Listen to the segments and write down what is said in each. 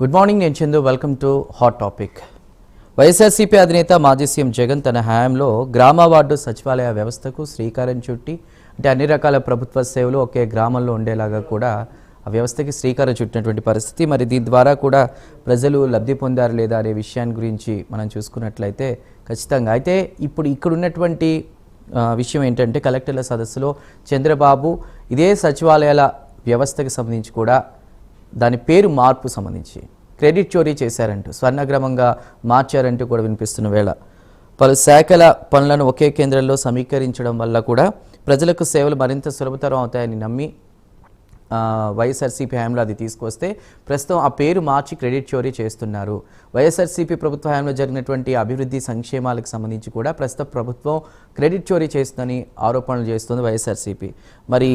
Good morning, నేను Chandu. Welcome to hot topic. YSRCP అధినేత మాజీ సీఎం జగన్ తన హయాంలో గ్రామ వార్డు సచివాలయ వ్యవస్థకు శ్రీకారం చుట్టి, అంటే అన్ని రకాల ప్రభుత్వ సేవలు ఒకే గ్రామంలో ఉండేలాగా కూడా ఆ వ్యవస్థకి శ్రీకారం చుట్టినటువంటి పరిస్థితి. మరి దీని ద్వారా కూడా ప్రజలు లబ్ధి పొందారు లేదా అనే విషయాన్ని గురించి మనం చూసుకున్నట్లయితే ఖచ్చితంగా. అయితే ఇప్పుడు ఇక్కడ ఉన్నటువంటి విషయం ఏంటంటే, కలెక్టర్ల సదస్సులో చంద్రబాబు ఇదే సచివాలయాల వ్యవస్థకి సంబంధించి కూడా దాని పేరు మార్పు సంబంధించి క్రెడిట్ చోరీ చేశారంటూ, స్వర్ణగ్రామంగా మార్చారంటూ కూడా వినిపిస్తున్న వేళ పలు శాఖల పనులను ఒకే కేంద్రంలో సమీకరించడం వల్ల కూడా ప్రజలకు సేవలు మరింత సులభతరం అవుతాయని నమ్మి వైఎస్ఆర్సీపీ హయాంలో అది తీసుకొస్తే ప్రస్తుతం ఆ పేరు మార్చి క్రెడిట్ చోరీ చేస్తున్నారు. వైఎస్ఆర్సీపీ ప్రభుత్వ హయాంలో జరిగినటువంటి అభివృద్ధి సంక్షేమాలకు సంబంధించి కూడా ప్రస్తుతం ప్రభుత్వం క్రెడిట్ చోరీ చేస్తుందని ఆరోపణలు చేస్తుంది వైఎస్ఆర్సీపీ. మరి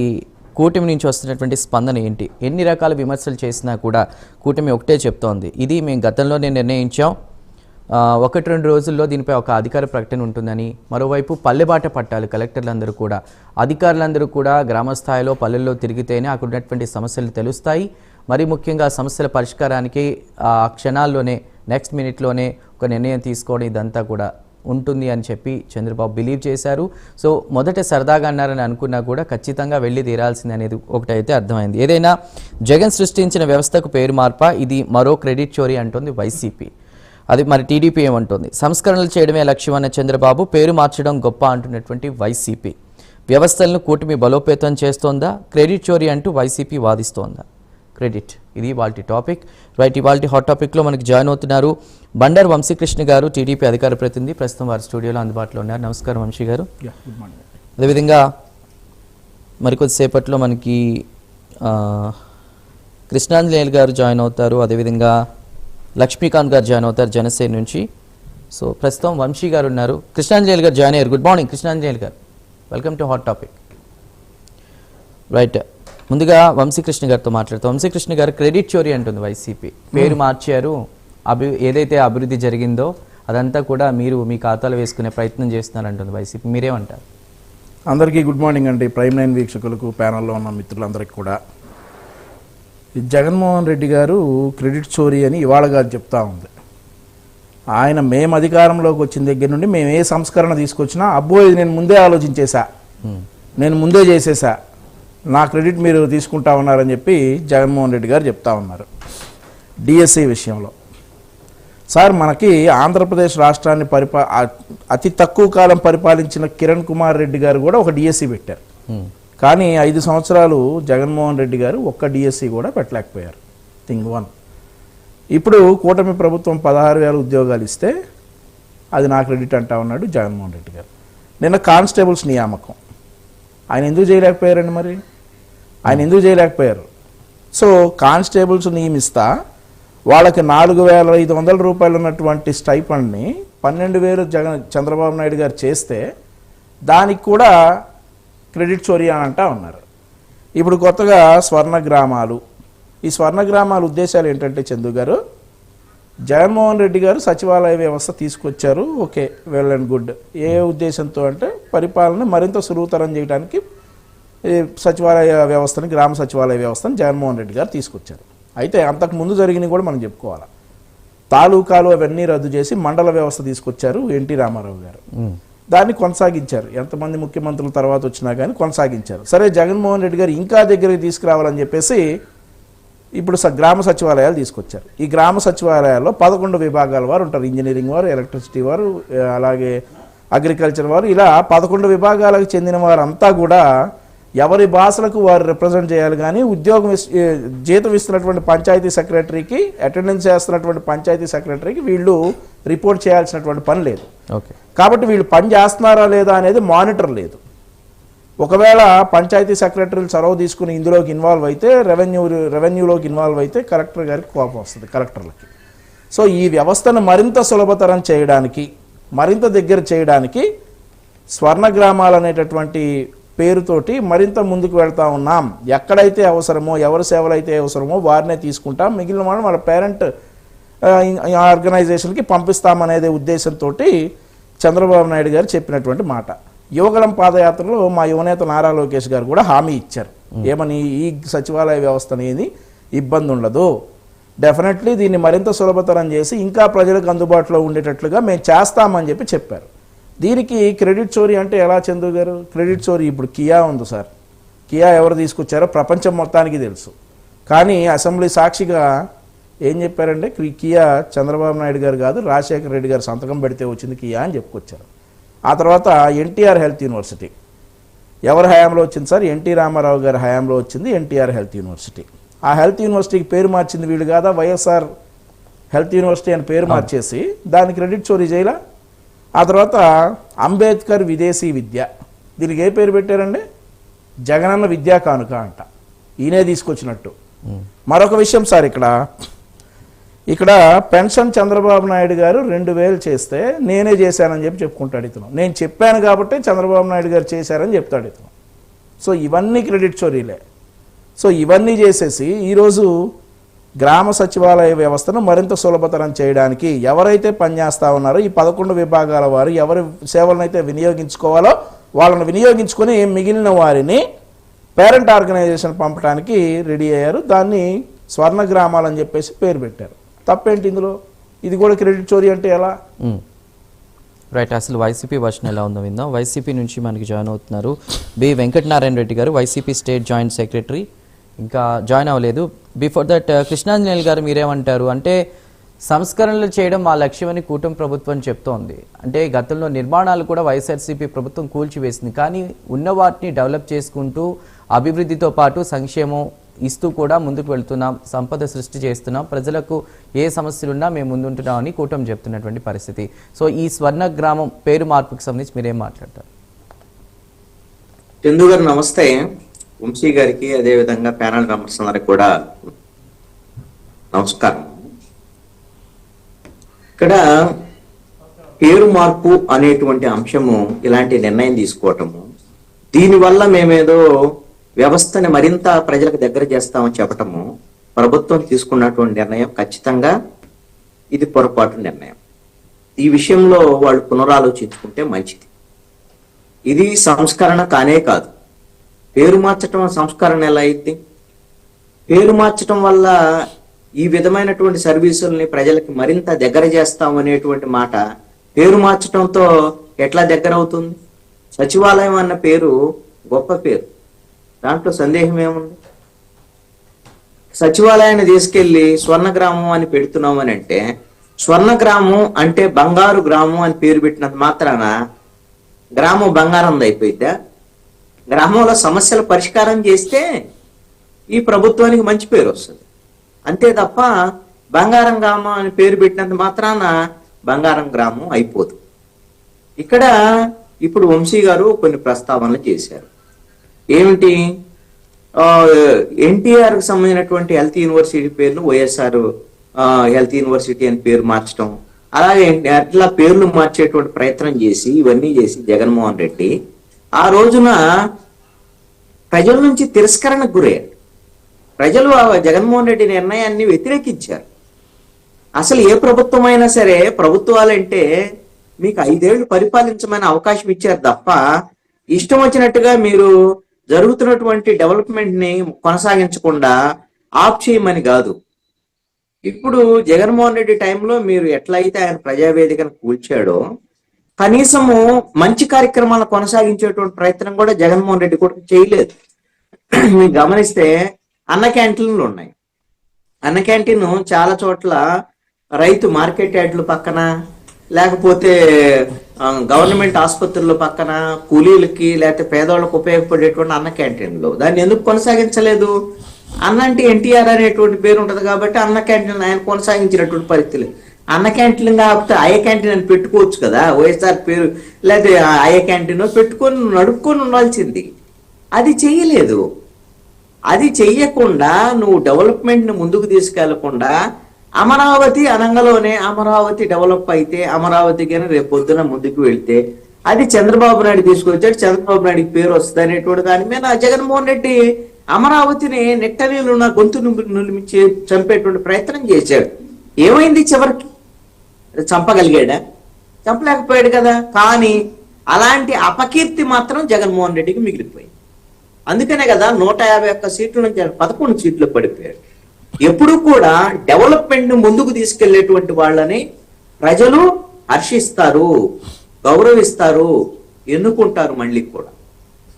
కూటమి నుంచి వస్తున్నటువంటి స్పందన ఏంటి? ఎన్ని రకాల విమర్శలు చేసినా కూడా కూటమి ఒకటే చెప్తోంది, ఇది మేము గతంలోనే నిర్ణయించాం, 1-2 రోజుల్లో దీనిపై ఒక అధికార ప్రకటన ఉంటుందని. మరోవైపు పల్లెబాట పట్టాలి కలెక్టర్లందరూ కూడా, అధికారులందరూ కూడా గ్రామ స్థాయిలో పల్లెల్లో తిరిగితేనే అక్కడ ఉన్నటువంటి సమస్యలు తెలుస్తాయి. మరి ముఖ్యంగా సమస్యల పరిష్కారానికి ఆ క్షణాల్లోనే, నెక్స్ట్ మినిట్లోనే ఒక నిర్ణయం తీసుకోవడం ఇదంతా కూడా ఉంటుంది అని చెప్పి చంద్రబాబు బిలీవ్ చేశారు. సో మొదట సరదాగా అన్నారని అనుకున్నా కూడా ఖచ్చితంగా వెళ్ళి తీరాల్సింది అనేది ఒకటైతే అర్థమైంది. ఏదైనా జగన్ సృష్టించిన వ్యవస్థకు పేరు మార్ప, ఇది మరో క్రెడిట్ చోరీ అంటుంది వైసీపీ. అది మరి టీడీపీ ఏమంటుంది? సంస్కరణలు చేయడమే లక్ష్యం అన్న చంద్రబాబు పేరు మార్చడం గొప్ప అంటున్నటువంటి వైసీపీ. వ్యవస్థలను కూటమి బలోపేతం చేస్తోందా, క్రెడిట్ చోరీ అంటూ వైసీపీ వాదిస్తోందా? క్రెడిట్, ఇది వాళ్ళ టాపిక్. రైట్, ఇవాళ హాట్ టాపిక్లో మనకి జాయిన్ అవుతున్నారు బండారు వంశీకృష్ణ గారు, టీడీపీ అధికార ప్రతినిధి. ప్రస్తుతం వారి స్టూడియోలో అందుబాటులో ఉన్నారు. నమస్కారం వంశీ గారు. అదేవిధంగా మరికొద్దిసేపట్లో మనకి కృష్ణాంజనేయులు గారు జాయిన్ అవుతారు. అదేవిధంగా లక్ష్మీకాంత్ గారు జాయిన్ అవుతారు జనసేన నుంచి. సో ప్రస్తుతం వంశీ గారు ఉన్నారు, కృష్ణాంజనేయులు గారు జాయిన్ అయ్యారు. గుడ్ మార్నింగ్ కృష్ణాంజనేయులు గారు, welcome to hot topic. Right, ముందుగా వంశీకృష్ణ గారితో మాట్లాడుతాం. వంశీకృష్ణ గారు, క్రెడిట్ చోరీ అంటుంది వైసీపీ, పేరు మార్చారు, ఏదైతే అభివృద్ధి జరిగిందో అదంతా కూడా మీరు మీ ఖాతాలో వేసుకునే ప్రయత్నం చేస్తున్నారంటుంది వైసీపీ, మీరేమంటారు? అందరికీ గుడ్ మార్నింగ్ అండి, ప్రైమ్ 9 వీక్షకులకు, ప్యానల్లో ఉన్న మిత్రులందరికీ కూడా. జగన్మోహన్ రెడ్డి గారు క్రెడిట్ చోరీ అని ఇవాళ గారు చెప్తా ఉంది. ఆయన మేము అధికారంలోకి వచ్చిన దగ్గర నుండి మేము ఏ సంస్కరణ తీసుకొచ్చినా, అబ్బో ఇది నేను ముందే ఆలోచించేశా, నేను ముందే చేసేసా, నా క్రెడిట్ మీరు తీసుకుంటా ఉన్నారని చెప్పి జగన్మోహన్ రెడ్డి గారు చెప్తా ఉన్నారు. డిఎస్సి విషయంలో సార్, మనకి ఆంధ్రప్రదేశ్ రాష్ట్రాన్ని అతి తక్కువ కాలం పరిపాలించిన కిరణ్ కుమార్ రెడ్డి గారు కూడా ఒక డిఎస్సి పెట్టారు. కానీ 5 సంవత్సరాలు జగన్మోహన్ రెడ్డి గారు ఒక్క డిఎస్సి కూడా పెట్టలేకపోయారు. థింగ్ 1. ఇప్పుడు కూటమి ప్రభుత్వం 16,000 ఉద్యోగాలు ఇస్తే అది నా క్రెడిట్ అంటా ఉన్నాడు జగన్మోహన్ రెడ్డి గారు. నిన్న కానిస్టేబుల్స్ నియామకం ఆయన ఎందుకు చేయలేకపోయారండి? మరి ఆయన ఎందుకు చేయలేకపోయారు? సో కానిస్టేబుల్స్ నియమిస్తా వాళ్ళకి 4,500 రూపాయలు ఉన్నటువంటి స్టైఫండ్ని 12,000 చంద్రబాబు నాయుడు గారు చేస్తే దానికి కూడా క్రెడిట్ చోరీ అని అంటా ఉన్నారు. ఇప్పుడు కొత్తగా స్వర్ణ గ్రామాలు, ఈ స్వర్ణ గ్రామాల ఉద్దేశాలు ఏంటంటే చందు గారు, జగన్మోహన్ రెడ్డి గారు సచివాలయ వ్యవస్థ తీసుకొచ్చారు, ఓకే, వెల్ అండ్ గుడ్. ఏ ఉద్దేశంతో అంటే పరిపాలన మరింత సులువుతరం చేయడానికి సచివాలయ వ్యవస్థని, గ్రామ సచివాలయ వ్యవస్థను జగన్మోహన్ రెడ్డి గారు తీసుకొచ్చారు. అయితే అంతకు ముందు జరిగినవి కూడా మనం చెప్పుకోవాలి. తాలూకాలు అవన్నీ రద్దు చేసి మండల వ్యవస్థ తీసుకొచ్చారు ఎన్టీ రామారావు గారు, దాన్ని కొనసాగించారు. ఎంతమంది ముఖ్యమంత్రుల తర్వాత వచ్చినా కానీ కొనసాగించారు. సరే, జగన్మోహన్ రెడ్డి గారు ఇంకా దగ్గరికి తీసుకురావాలని చెప్పేసి ఇప్పుడు గ్రామ సచివాలయాలు తీసుకొచ్చారు. ఈ గ్రామ సచివాలయాల్లో 11 విభాగాల వారు ఉంటారు. ఇంజనీరింగ్ వారు, ఎలక్ట్రిసిటీ వారు, అలాగే అగ్రికల్చర్ వారు, ఇలా 11 విభాగాలకు చెందిన వారంతా కూడా ఎవరి భాషలకు వారు రిప్రజెంట్ చేయాలి. కానీ ఉద్యోగం జీతం ఇస్తున్నటువంటి పంచాయతీ సెక్రటరీకి, అటెండెన్స్ చేస్తున్నటువంటి పంచాయతీ సెక్రటరీకి వీళ్ళు రిపోర్ట్ చేయాల్సినటువంటి పని లేదు. కాబట్టి వీళ్ళు పని చేస్తున్నారా లేదా అనేది మానిటర్ లేదు. ఒకవేళ పంచాయతీ సెక్రటరీలు చొరవ తీసుకుని ఇందులోకి ఇన్వాల్వ్ అయితే, రెవెన్యూలోకి ఇన్వాల్వ్ అయితే కలెక్టర్ గారికి కోపం వస్తుంది, కలెక్టర్లకి. సో ఈ వ్యవస్థను మరింత సులభతరం చేయడానికి, మరింత దగ్గర చేయడానికి స్వర్ణ గ్రామాలు అనేటటువంటి పేరుతోటి మరింత ముందుకు వెళ్తా ఉన్నాం. ఎక్కడైతే అవసరమో, ఎవరి సేవలు అయితే అవసరమో వారినే తీసుకుంటాం, మిగిలిన వాళ్ళు మన పేరెంట్ ఆర్గనైజేషన్కి పంపిస్తామనేదే ఉద్దేశంతో చంద్రబాబు నాయుడు గారు చెప్పినటువంటి మాట. యువగళం పాదయాత్రలో మా యువనేత నారా లోకేష్ గారు కూడా హామీ ఇచ్చారు, ఏమని, ఈ సచివాలయ వ్యవస్థ అనేది ఇబ్బంది ఉండదు, డెఫినెట్లీ దీన్ని మరింత సులభతరం చేసి ఇంకా ప్రజలకు అందుబాటులో ఉండేటట్లుగా మేము చేస్తామని చెప్పి చెప్పారు. దీనికి క్రెడిట్ చోరీ అంటే ఎలా, చందు గారు? క్రెడిట్ చోరీ ఇప్పుడు కియా ఉంది సార్, కియా ఎవరు తీసుకొచ్చారో ప్రపంచం మొత్తానికి తెలుసు. కానీ అసెంబ్లీ సాక్షిగా ఏం చెప్పారంటే కియా చంద్రబాబు నాయుడు గారు కాదు, రాజశేఖర రెడ్డి గారు సంతకం పెడితే వచ్చింది కియా అని చెప్పుకొచ్చారు. ఆ తర్వాత ఎన్టీఆర్ హెల్త్ యూనివర్సిటీ ఎవరి హయాంలో వచ్చింది సార్? ఎన్టీ రామారావు గారి హయాంలో వచ్చింది ఎన్టీఆర్ హెల్త్ యూనివర్సిటీ. ఆ హెల్త్ యూనివర్సిటీకి పేరు మార్చింది వీళ్ళు కాదా? వైఎస్ఆర్ హెల్త్ యూనివర్సిటీ అని పేరు మార్చేసి దాని క్రెడిట్ చోరీ చేయాల. ఆ తర్వాత అంబేద్కర్ విదేశీ విద్య, దీనికి ఏ పేరు పెట్టారండి? జగనన్న విద్యా కానుక అంట, ఈయనే తీసుకొచ్చినట్టు. మరొక విషయం సార్, ఇక్కడ పెన్షన్ చంద్రబాబు నాయుడు గారు 2000 చేస్తే నేనే చేశానని చెప్పి చెప్పుకుంటాడు ఇతను. నేను చెప్పాను కాబట్టి చంద్రబాబు నాయుడు గారు చేశారని చెప్తాడు ఇతను. సో ఇవన్నీ క్రెడిట్ చోరీలే. సో ఇవన్నీ చేసేసి ఈరోజు గ్రామ సచివాలయ వ్యవస్థను మరింత సులభతరం చేయడానికి ఎవరైతే పనిచేస్తూ ఉన్నారో ఈ 11 విభాగాల వారు ఎవరి సేవలను అయితే వినియోగించుకోవాలో వాళ్ళని వినియోగించుకొని మిగిలిన వారిని పేరెంట్ ఆర్గనైజేషన్ పంపడానికి రెడీ అయ్యారు. దాన్ని స్వర్ణ గ్రామాలు అని చెప్పేసి పేరు పెట్టారు. తప్పేంటి ఇందులో? ఇది కూడా క్రెడిట్ చోరీ అంటే ఎలా? రైట్. అసలు వైసీపీ వర్షన్ ఎలా ఉందో విందాం. వైసీపీ నుంచి మనకి జాయిన్ అవుతున్నారు బి వెంకటనారాయణ రెడ్డి గారు, వైసీపీ స్టేట్ జాయింట్ సెక్రటరీ, ఇంకా జాయిన్ అవ్వలేదు. బిఫోర్ దట్ కృష్ణాంజనేయులు గారు మీరేమంటారు? అంటే సంస్కరణలు చేయడం మా లక్ష్యమని కూటమి ప్రభుత్వం చెప్తోంది. అంటే గతంలో నిర్మాణాలు కూడా వైఎస్ఆర్సీపీ ప్రభుత్వం కూల్చివేసింది, కానీ ఉన్న వాటిని డెవలప్ చేసుకుంటూ అభివృద్ధితో పాటు సంక్షేమం ఇస్తూ కూడా ముందుకు వెళ్తున్నాం, సంపద సృష్టి చేస్తున్నాం, ప్రజలకు ఏ సమస్యలున్నా మేము ముందుంటున్నామని కూటమి చెప్తున్నటువంటి పరిస్థితి. సో ఈ స్వర్ణ గ్రామం పేరు మార్పుకి సంబంధించి మీరేం మాట్లాడతారు? చందు గారు నమస్తే. వంశీ గారికి అదేవిధంగా ప్యానల్ మెంబర్స్ అందరికి కూడా నమస్కారం. ఇక్కడ పేరు మార్పు అనేటువంటి అంశము, ఇలాంటి నిర్ణయం తీసుకోవటము, దీనివల్ల మేమేదో వ్యవస్థని మరింత ప్రజలకు దగ్గర చేస్తామని చెప్పటము, ప్రభుత్వం తీసుకున్నటువంటి నిర్ణయం ఖచ్చితంగా ఇది పొరపాటు నిర్ణయం. ఈ విషయంలో వాళ్ళు పునరాలోచించుకుంటే మంచిది. ఇది సంస్కరణ కానే కాదు. పేరు మార్చటం సంస్కరణ ఎలా అయింది? పేరు మార్చటం వల్ల ఈ విధమైనటువంటి సర్వీసుల్ని ప్రజలకి మరింత దగ్గర చేస్తామనేటువంటి మాట పేరు మార్చటంతో ఎట్లా దగ్గర అవుతుంది? సచివాలయం అన్న పేరు గొప్ప పేరు, దాంట్లో సందేహం ఏముంది? సచివాలయాన్ని తీసుకెళ్లి స్వర్ణ గ్రామం అని పెడుతున్నామని అంటే, స్వర్ణ గ్రామం అంటే బంగారు గ్రామం అని పేరు పెట్టినంత మాత్రాన గ్రామం బంగారం అయిపోయిద్దా? గ్రామంలో సమస్యల పరిష్కారం చేస్తే ఈ ప్రభుత్వానికి మంచి పేరు వస్తుంది. అంతే తప్ప బంగారం గ్రామం అని పేరు పెట్టినంత మాత్రాన బంగారం గ్రామం అయిపోదు. ఇక్కడ ఇప్పుడు వంశీ గారు కొన్ని ప్రస్తావనలు చేశారు. ఏమిటి? ఎన్టీఆర్ కి సంబంధించినటువంటి హెల్త్ యూనివర్సిటీ పేరును వైఎస్ఆర్ హెల్త్ యూనివర్సిటీ అని పేరు మార్చడం, అలాగే అట్లా పేర్లు మార్చేటువంటి ప్రయత్నం చేసి ఇవన్నీ చేసి జగన్మోహన్ రెడ్డి ఆ రోజున ప్రజల నుంచి తిరస్కరణకు గురయ్యారు. ప్రజలు జగన్మోహన్ రెడ్డి నిర్ణయాన్ని వ్యతిరేకించారు. అసలు ఏ ప్రభుత్వం అయినా సరే, ప్రభుత్వాలంటే మీకు 5 ఏళ్లు పరిపాలించమని అవకాశం ఇచ్చారు తప్ప ఇష్టం వచ్చినట్టుగా మీరు జరుగుతున్నటువంటి డెవలప్మెంట్ ని కొనసాగించకుండా ఆఫ్ చేయమని కాదు. ఇప్పుడు జగన్మోహన్ రెడ్డి టైంలో మీరు ఎట్లయితే ఆయన ప్రజావేదికను కూల్చాడో, కనీసము మంచి కార్యక్రమాలను కొనసాగించేటువంటి ప్రయత్నం కూడా జగన్మోహన్ రెడ్డి కూడా చేయలేదు. మీరు గమనిస్తే అన్న క్యాంటీన్లు ఉన్నాయి. అన్న క్యాంటీన్ చాలా చోట్ల రైతు మార్కెట్ యార్డుల పక్కన, లేకపోతే గవర్నమెంట్ ఆసుపత్రుల పక్కన కూలీలకి లేకపోతే పేదవాళ్ళకు ఉపయోగపడేటువంటి అన్న క్యాంటీన్లు, దాన్ని ఎందుకు కొనసాగించలేదు? అన్న అంటే ఎన్టీఆర్ అనేటువంటి పేరు ఉంటది కాబట్టి అన్న క్యాంటీన్ ఆయన కొనసాగించినటువంటి పరిస్థితులు. అన్న క్యాంటీన్ కాకపోతే అయ్య క్యాంటీన్ అని పెట్టుకోవచ్చు కదా, వైఎస్ఆర్ పేరు లేకపోతే అయ్య క్యాంటీన్ పెట్టుకొని నడుపుకొని ఉండాల్సింది. అది చెయ్యలేదు. అది చెయ్యకుండా నువ్వు డెవలప్మెంట్ ని ముందుకు తీసుకెళ్లకుండా అమరావతి అనంగలోనే అమరావతి డెవలప్ అయితే, అమరావతి కానీ రేపు పొద్దున ముందుకు వెళ్తే అది చంద్రబాబు నాయుడు తీసుకొచ్చాడు, చంద్రబాబు నాయుడికి పేరు వస్తుంది అనేటువంటి దాని మీద జగన్మోహన్ రెడ్డి అమరావతిని నెట్టనీళ్ళు నా గొంతు నులిమించి చంపేటువంటి ప్రయత్నం చేశాడు. ఏమైంది? చివరికి చంపగలిగాడా? చంపలేకపోయాడు కదా. కానీ అలాంటి అపకీర్తి మాత్రం జగన్మోహన్ రెడ్డికి మిగిలిపోయింది. అందుకనే కదా 151 సీట్ల నుంచి 11 సీట్లు పడిపోయాడు. ఎప్పుడు కూడా డెవలప్మెంట్ ను ముందుకు తీసుకెళ్లేటువంటి వాళ్ళని ప్రజలు హర్షిస్తారు, గౌరవిస్తారు, ఎన్నుకుంటారు మళ్ళీ కూడా.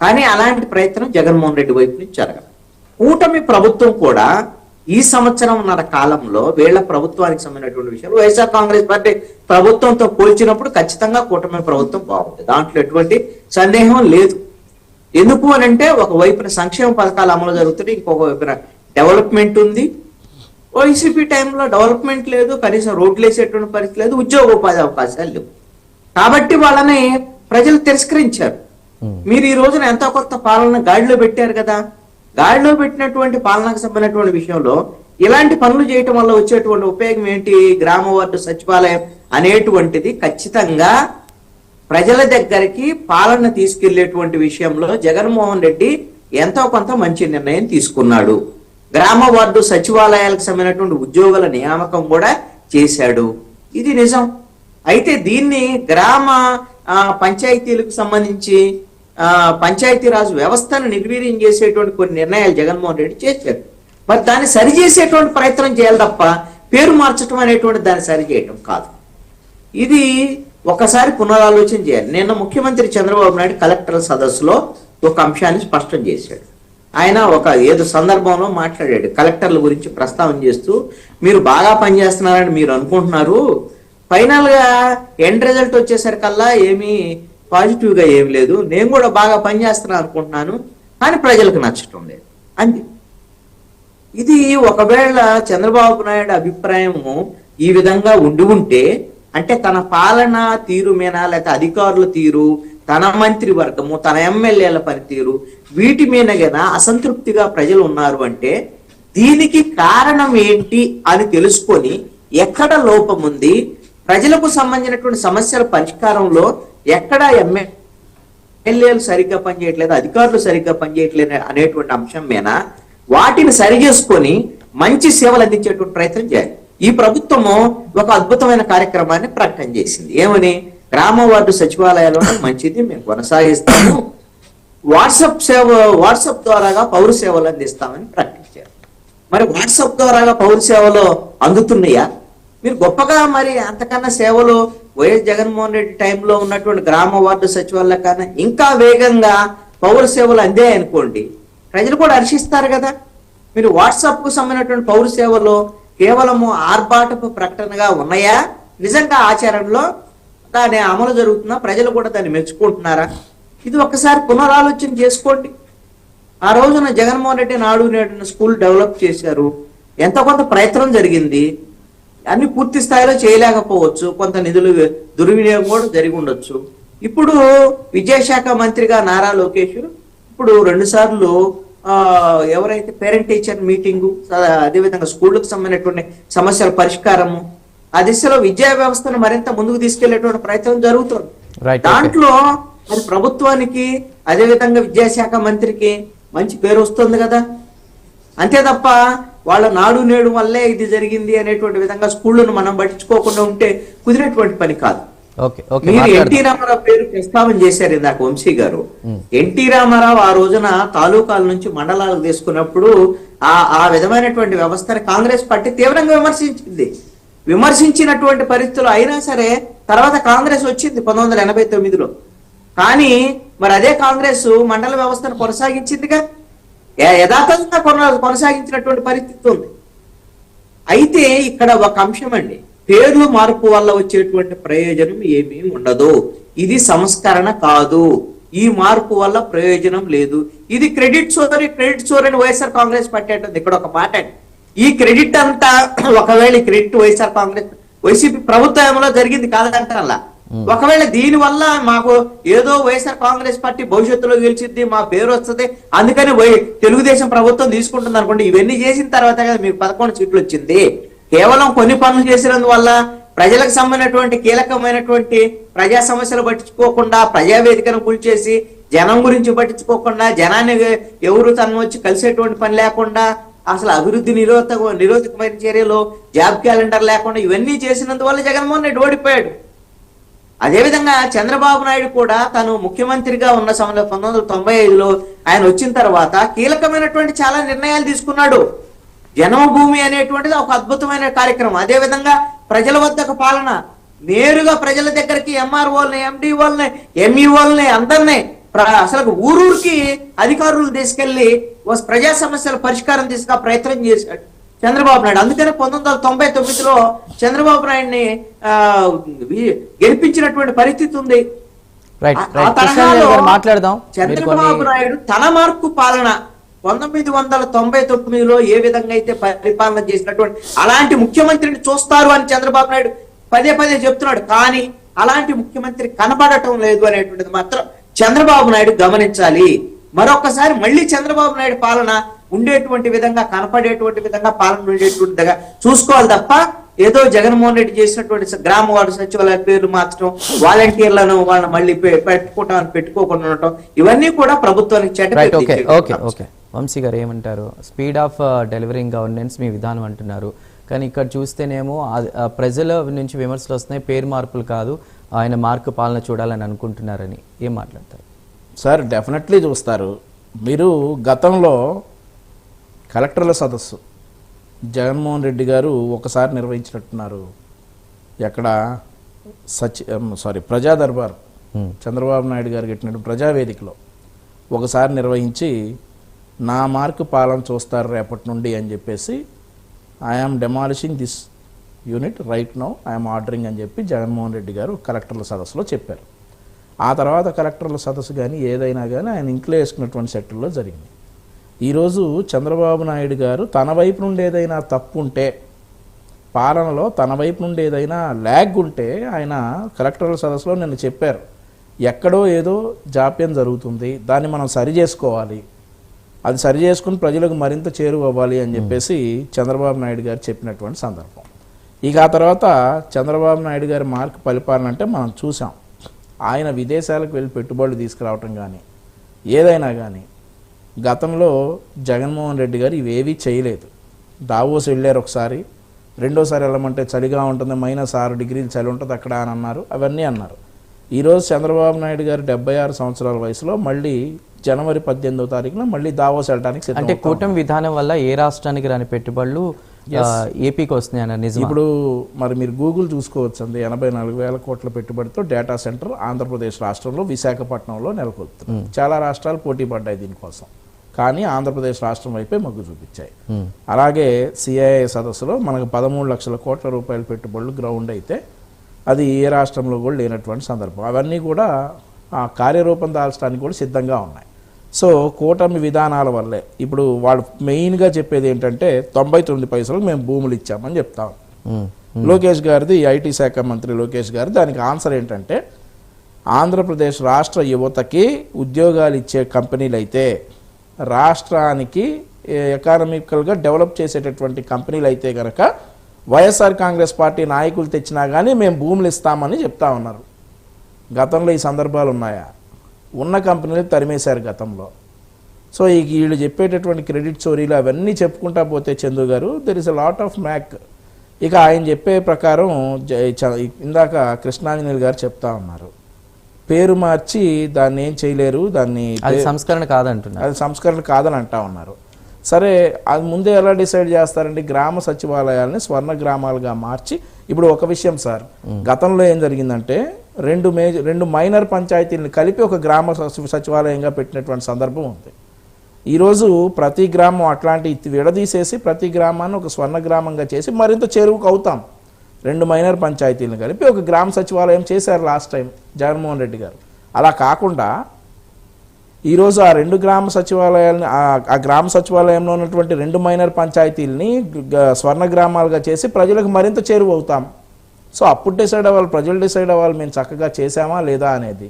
కానీ అలాంటి ప్రయత్నం జగన్మోహన్ రెడ్డి వైపు నుంచి జరగదు. కూటమి ప్రభుత్వం కూడా ఈ సంవత్సరంన్నర కాలంలో వీళ్ళ ప్రభుత్వానికి సంబంధించినటువంటి విషయాలు వైఎస్ఆర్ కాంగ్రెస్ పార్టీ ప్రభుత్వంతో పోల్చినప్పుడు ఖచ్చితంగా కూటమి ప్రభుత్వం బాగుంది, దాంట్లో ఎటువంటి సందేహం లేదు. ఎందుకు అని అంటే ఒకవైపున సంక్షేమ పథకాలు అమలు జరుగుతున్నాయి, ఇంకొక వైపున డెవలప్మెంట్ ఉంది. వైసీపీ టైంలో డెవలప్మెంట్ లేదు, కనీసం రోడ్లు వేసేటువంటి పరిస్థితి లేదు, ఉద్యోగ ఉపాధి అవకాశాలు లేవు. కాబట్టి వాళ్ళని ప్రజలు తిరస్కరించారు. మీరు ఈ రోజున ఎంతో కొత్త పాలన గాడిలో పెట్టారు కదా, గాడిలో పెట్టినటువంటి పాలనకు సంబంధించినటువంటి విషయంలో ఇలాంటి పనులు చేయటం వల్ల వచ్చేటువంటి ఉపయోగం ఏంటి? గ్రామ వార్డు సచివాలయం అనేటువంటిది ఖచ్చితంగా ప్రజల దగ్గరికి పాలన తీసుకెళ్లేటువంటి విషయంలో జగన్మోహన్ రెడ్డి ఎంతో కొంత మంచి నిర్ణయం తీసుకున్నాడు. గ్రామ వార్డు సచివాలయాలకు సంబంధించినటువంటి ఉద్యోగుల నియామకం కూడా చేశాడు, ఇది నిజం. అయితే దీన్ని గ్రామ పంచాయతీలకు సంబంధించి పంచాయతీరాజ్ వ్యవస్థను నిర్వీర్యం చేసేటువంటి కొన్ని నిర్ణయాలు జగన్మోహన్ రెడ్డి చేశారు. మరి దాన్ని సరిచేసేటువంటి ప్రయత్నం చేయాలి తప్ప పేరు మార్చడం అనేటువంటి దాన్ని సరిచేయటం కాదు. ఇది ఒకసారి పునరాలోచన చేయాలి. నిన్న ముఖ్యమంత్రి చంద్రబాబు నాయుడు కలెక్టర్ల సదస్సులో ఒక అంశాన్ని స్పష్టం చేశాడు. ఆయన ఒక ఏదో సందర్భంలో మాట్లాడాడు, కలెక్టర్ల గురించి ప్రస్తావన చేస్తూ, మీరు బాగా పనిచేస్తున్నారని మీరు అనుకుంటున్నారు, ఫైనల్ గా ఎండ్ రిజల్ట్ వచ్చేసరికల్లా ఏమీ పాజిటివ్ గా ఏం లేదు, నేను కూడా బాగా పనిచేస్తున్నాను అనుకుంటున్నాను, కానీ ప్రజలకు నచ్చటం లేదు అంతే. ఇది ఒకవేళ చంద్రబాబు నాయుడు అభిప్రాయము ఈ విధంగా ఉంటే, అంటే తన పాలన తీరు మీద, లేకపోతే అధికారుల తీరు, తన మంత్రి వర్గము, తన ఎమ్మెల్యేల పనితీరు, వీటి మీద గన అసంతృప్తిగా ప్రజలు ఉన్నారు అంటే దీనికి కారణం ఏంటి అని తెలుసుకొని ఎక్కడ లోపం ఉంది, ప్రజలకు సంబంధించినటువంటి సమస్యల పరిష్కారంలో ఎక్కడ ఎమ్మెల్యేలు సరిగ్గా పనిచేయట్లేదు, అధికారులు సరిగ్గా పనిచేయట్లేదు అనేటువంటి అంశం మీద వాటిని సరి చేసుకొని మంచి సేవలు అందించేటువంటి ప్రయత్నం చేయాలి. ఈ ప్రభుత్వము ఒక అద్భుతమైన కార్యక్రమాన్ని ప్రకటన చేసింది. ఏమని? గ్రామ వార్డు సచివాలయాల్లో మంచిది మేము కొనసాగిస్తాము, వాట్సాప్ ద్వారాగా పౌర సేవలు అందిస్తామని ప్రకటించారు. మరి వాట్సాప్ ద్వారాగా పౌర సేవలు అందుతున్నాయా? మీరు గొప్పగా మరి అంతకన్నా సేవలు వైఎస్ జగన్మోహన్ రెడ్డి టైంలో ఉన్నటువంటి గ్రామ వార్డు సచివాలయ కన్నా ఇంకా వేగంగా పౌర సేవలు అందే అనుకోండి, ప్రజలు కూడా హర్షిస్తారు కదా. మీరు వాట్సాప్ కు సంబంధించినటువంటి పౌర సేవలు కేవలము ఆర్భాటపు ప్రకటనగా ఉన్నాయా? నిజంగా ఆచరణలో దాని అమలు జరుగుతుందా? ప్రజలు కూడా దాన్ని మెచ్చుకుంటున్నారా? ఇది ఒక్కసారి పునరాలోచన చేసుకోండి. ఆ రోజున జగన్మోహన్ రెడ్డి నాడు నేడు స్కూల్ డెవలప్ చేశారు, ఎంతో కొంత ప్రయత్నం జరిగింది, అన్ని పూర్తి స్థాయిలో చేయలేకపోవచ్చు, కొంత నిధులు దుర్వినియోగం కూడా జరిగి ఉండొచ్చు. ఇప్పుడు విద్యాశాఖ మంత్రిగా నారా లోకేష్ ఇప్పుడు 2 సార్లు ఎవరైతే పేరెంట్ టీచర్ మీటింగు, అదేవిధంగా స్కూళ్ళకు సంబంధించినటువంటి సమస్యల పరిష్కారము, ఆ దిశలో విద్యా వ్యవస్థను మరింత ముందుకు తీసుకెళ్లేటువంటి ప్రయత్నం జరుగుతుంది. దాంట్లో మరి ప్రభుత్వానికి అదేవిధంగా విద్యాశాఖ మంత్రికి మంచి పేరు వస్తుంది కదా. అంతే తప్ప వాళ్ళ నాడు నేడు వల్లే ఇది జరిగింది అనేటువంటి విధంగా స్కూళ్ళను మనం పట్టించుకోకుండా ఉంటే కుదిరేటువంటి పని కాదు. మీరు ఎన్టీ రామారావు పేరు ప్రస్తావన చేశారు ఇందాక వంశీ గారు. ఎన్టీ రామారావు ఆ రోజున తాలూకాల నుంచి మండలాలకు తీసుకున్నప్పుడు ఆ విధమైనటువంటి వ్యవస్థను కాంగ్రెస్ పార్టీ తీవ్రంగా విమర్శించినటువంటి పరిస్థితులు అయినా సరే తర్వాత కాంగ్రెస్ వచ్చింది 1989లో. కానీ మరి అదే కాంగ్రెస్ మండల వ్యవస్థను కొనసాగించిందిగా, యథాతథంగా కొనసాగించినటువంటి పరిస్థితి ఉంది. అయితే ఇక్కడ ఒక అంశం అండి, పేర్లు మార్పు వల్ల వచ్చేటువంటి ప్రయోజనం ఏమీ ఉండదు, ఇది సంస్కరణ కాదు, ఈ మార్పు వల్ల ప్రయోజనం లేదు, ఇది క్రెడిట్ చోరీ అని వైఎస్ఆర్ కాంగ్రెస్ పార్టీ అంటుంది. ఇక్కడ ఒక మాట అండి, ఈ క్రెడిట్ అంతా ఒకవేళ ఈ క్రెడిట్ వైఎస్ఆర్ కాంగ్రెస్ వైసీపీ ప్రభుత్వంలో జరిగింది కాదంటారా? ఒకవేళ దీని వల్ల మాకు ఏదో వైఎస్ఆర్ కాంగ్రెస్ పార్టీ భవిష్యత్తులో గెలిచింది, మా పేరు వస్తుంది, అందుకని తెలుగుదేశం ప్రభుత్వం తీసుకుంటుంది అనుకోండి. ఇవన్నీ చేసిన తర్వాత కదా మీకు 11 సీట్లు వచ్చింది. కేవలం కొన్ని పనులు చేసినందువల్ల ప్రజలకు సంబంధించినటువంటి కీలకమైనటువంటి ప్రజా సమస్యలు పట్టించుకోకుండా, ప్రజావేదికను కూల్చేసి జనం గురించి పట్టించుకోకుండా, జనాన్ని ఎవరు తను వచ్చి కలిసేటువంటి పని లేకుండా, అసలు అభివృద్ధి నిరోధకమైన చర్యలు, జాబ్ క్యాలెండర్ లేకుండా ఇవన్నీ చేసినందువల్ల జగన్మోహన్ రెడ్డి ఓడిపోయాడు. అదేవిధంగా చంద్రబాబు నాయుడు కూడా తను ముఖ్యమంత్రిగా ఉన్న సమయంలో 1995లో ఆయన వచ్చిన తర్వాత కీలకమైనటువంటి చాలా నిర్ణయాలు తీసుకున్నాడు. జన్మభూమి అనేటువంటిది ఒక అద్భుతమైన కార్యక్రమం. అదే విధంగా ప్రజల వద్దకు పాలన, నేరుగా ప్రజల దగ్గరికి ఎంఆర్ఓల్ని, ఎండిఓల్ని, ఎంఈఓల్ని అందరినీ అసలు ఊరూరికి అధికారులు తీసుకెళ్లి ప్రజా సమస్యల పరిష్కారం తీసుకు ప్రయత్నం చేశాడు చంద్రబాబు నాయుడు. అందుకనే 1999లో చంద్రబాబు నాయుడిని గెలిపించినటువంటి పరిస్థితి ఉంది. ఆ తరహాలో చంద్రబాబు నాయుడు తన మార్కు పాలన 1999లో ఏ విధంగా అయితే పరిపాలన చేసినటువంటి అలాంటి ముఖ్యమంత్రిని చూస్తారు అని చంద్రబాబు నాయుడు పదే పదే చెప్తున్నాడు. కానీ అలాంటి ముఖ్యమంత్రి కనబడటం లేదు అనేటువంటిది మాత్రం చంద్రబాబు నాయుడు గమనించాలి. మరొకసారి మళ్ళీ చంద్రబాబు నాయుడు పాలన ఉండేటువంటి విధంగా, కనపడేటువంటి విధంగా పాలన ఉండేటువంటి విధంగా చూసుకోవాలి తప్ప ఏదో జగన్మోహన్ రెడ్డి చేసినటువంటి గ్రామ వార్డు సచివాలయ పేర్లు మార్చడం, వాలంటీర్లను వాళ్ళని మళ్ళీ పెట్టుకోకుండా ఉండటం, ఇవన్నీ కూడా ప్రభుత్వానికి చెడ్డ. వంశీ గారు ఏమంటారు? స్పీడ్ ఆఫ్ డెలివరింగ్ గవర్నెన్స్ మీ విధానం అంటున్నారు, కానీ ఇక్కడ చూస్తేనేమో ప్రజల నుంచి విమర్శలు వస్తున్నాయి, పేరు మార్పులు కాదు ఆయన మార్కు పాలన చూడాలని అనుకుంటున్నారని. ఏం మాట్లాడతారు సార్? డెఫినెట్లీ చూస్తారు. మీరు గతంలో కలెక్టర్ల సదస్సు జగన్మోహన్ రెడ్డి గారు ఒకసారి నిర్వహించినట్టున్నారు. ఎక్కడ ప్రజా దర్బార్ చంద్రబాబు నాయుడు గారు కట్టినట్టు ప్రజావేదికలో ఒకసారి నిర్వహించి నా మార్కు పాలన చూస్తారు రేపటి నుండి అని చెప్పేసి I am demolishing this unit right now I'm ordering అని చెప్పి జగన్మోహన్ రెడ్డి గారు కలెక్టర్ల సదస్సులో చెప్పారు. ఆ తర్వాత కలెక్టర్ల సదస్సు కానీ ఏదైనా కానీ ఆయన ఇంట్లో వేసుకున్నటువంటి సెక్టర్లో జరిగింది. ఈరోజు చంద్రబాబు నాయుడు గారు తన వైపు నుండి ఏదైనా తప్పు ఉంటే, పాలనలో తన వైపు నుండి ఏదైనా ల్యాగ్ ఉంటే ఆయన కలెక్టర్ల సదస్సులో నిన్న చెప్పారు, ఎక్కడో ఏదో జాప్యం జరుగుతుంది, దాన్ని మనం సరి చేసుకోవాలి, అది సరి చేసుకుని ప్రజలకు మరింత చేరువవ్వాలి అని చెప్పేసి చంద్రబాబు నాయుడు గారు చెప్పినటువంటి సందర్భం. ఇక ఆ తర్వాత చంద్రబాబు నాయుడు గారి మార్కు పరిపాలన అంటే మనం చూసాం. ఆయన విదేశాలకు వెళ్ళి పెట్టుబడులు తీసుకురావటం కానీ ఏదైనా కానీ గతంలో జగన్మోహన్ రెడ్డి గారు ఇవేవీ చేయలేదు. దావోస్ వెళ్ళారు ఒకసారి, రెండోసారి వెళ్ళమంటే చలిగా ఉంటుంది, -6 డిగ్రీలు చలి ఉంటుంది అక్కడ అని అన్నారు, అవన్నీ అన్నారు. ఈరోజు చంద్రబాబు నాయుడు గారు 76 సంవత్సరాల వయసులో మళ్ళీ జనవరి 18వ తారీఖున మళ్ళీ దావోస్ వెళ్ళడానికి అంటే కూటమి విధానం వల్ల ఏ రాష్ట్రానికి రాని పెట్టుబడులు ఏపీకి వస్తున్నాయన్న నిజం. ఇప్పుడు మరి మీరు గూగుల్ చూసుకోవచ్చు అండి, 84,000 కోట్ల పెట్టుబడితో డేటా సెంటర్ ఆంధ్రప్రదేశ్ రాష్ట్రంలో విశాఖపట్నంలో నెలకొల్పుతుంది. చాలా రాష్ట్రాలు పోటీ పడ్డాయి దీనికోసం, కానీ ఆంధ్రప్రదేశ్ రాష్ట్రం వైపే మొగ్గు చూపించాయి. అలాగే సిఐఐ సదస్సులో మనకు 13 లక్షల కోట్ల రూపాయల పెట్టుబడులు గ్రౌండ్ అయితే అది ఏ రాష్ట్రంలో కూడా లేనటువంటి సందర్భం. అవన్నీ కూడా ఆ కార్యరూపం దాల్చడానికి కూడా సిద్ధంగా ఉన్నాయి. సో కూటమి విధానాల వల్లే ఇప్పుడు వాళ్ళు మెయిన్గా చెప్పేది ఏంటంటే 99 పైసలకు మేము భూములు ఇచ్చామని చెప్తాం. లోకేష్ గారిది, ఐటీ శాఖ మంత్రి లోకేష్ గారు దానికి ఆన్సర్ ఏంటంటే, ఆంధ్రప్రదేశ్ రాష్ట్ర యువతకి ఉద్యోగాలు ఇచ్చే కంపెనీలు అయితే, రాష్ట్రానికి ఎకానమికల్గా డెవలప్ చేసేటటువంటి కంపెనీలు అయితే కనుక వైఎస్ఆర్ కాంగ్రెస్ పార్టీ నాయకులు తెచ్చినా కానీ మేము భూములు ఇస్తామని చెప్తా ఉన్నారు. గతంలో ఈ సందర్భాలు ఉన్నాయా? ఉన్న కంపెనీలు తరిమేశారు గతంలో. సో ఈ వీళ్ళు చెప్పేటటువంటి క్రెడిట్ చోరీలు అవన్నీ చెప్పుకుంటా పోతే చందు గారు there is a lot of mac. ఇక ఆయన చెప్పే ప్రకారం ఇందాక కృష్ణాంజనేయులు గారు చెప్తా ఉన్నారు, పేరు మార్చి దాన్ని ఏం చేయలేరు, దాన్ని సంస్కరణ కాదంటున్నారు, అది సంస్కరణ కాదని అంటా ఉన్నారు. సరే, అది ముందే ఎలా డిసైడ్ చేస్తారండి? గ్రామ సచివాలయాలని స్వర్ణ గ్రామాలుగా మార్చి, ఇప్పుడు ఒక విషయం సార్, గతంలో ఏం జరిగిందంటే రెండు మైనర్ పంచాయతీలను కలిపి ఒక గ్రామ సచివాలయంగా పెట్టినటువంటి సందర్భం ఉంది. ఈరోజు ప్రతి గ్రామం అట్లాంటి విడదీసేసి ప్రతి గ్రామాన్ని ఒక స్వర్ణ గ్రామంగా చేసి మరింత చేరువుకు అవుతాం. 2 మైనర్ పంచాయతీలను కలిపి ఒక గ్రామ సచివాలయం చేశారు లాస్ట్ టైం జగన్మోహన్ రెడ్డి గారు. అలా కాకుండా ఈరోజు ఆ 2 గ్రామ సచివాలయాలని, ఆ గ్రామ సచివాలయంలో ఉన్నటువంటి 2 మైనర్ పంచాయతీలని స్వర్ణ గ్రామాలుగా చేసి ప్రజలకు మరింత చేరువు అవుతాం. సో అప్పుడు డిసైడ్ అవ్వాలి, ప్రజలు డిసైడ్ అవ్వాలి మేము చక్కగా చేసామా లేదా అనేది.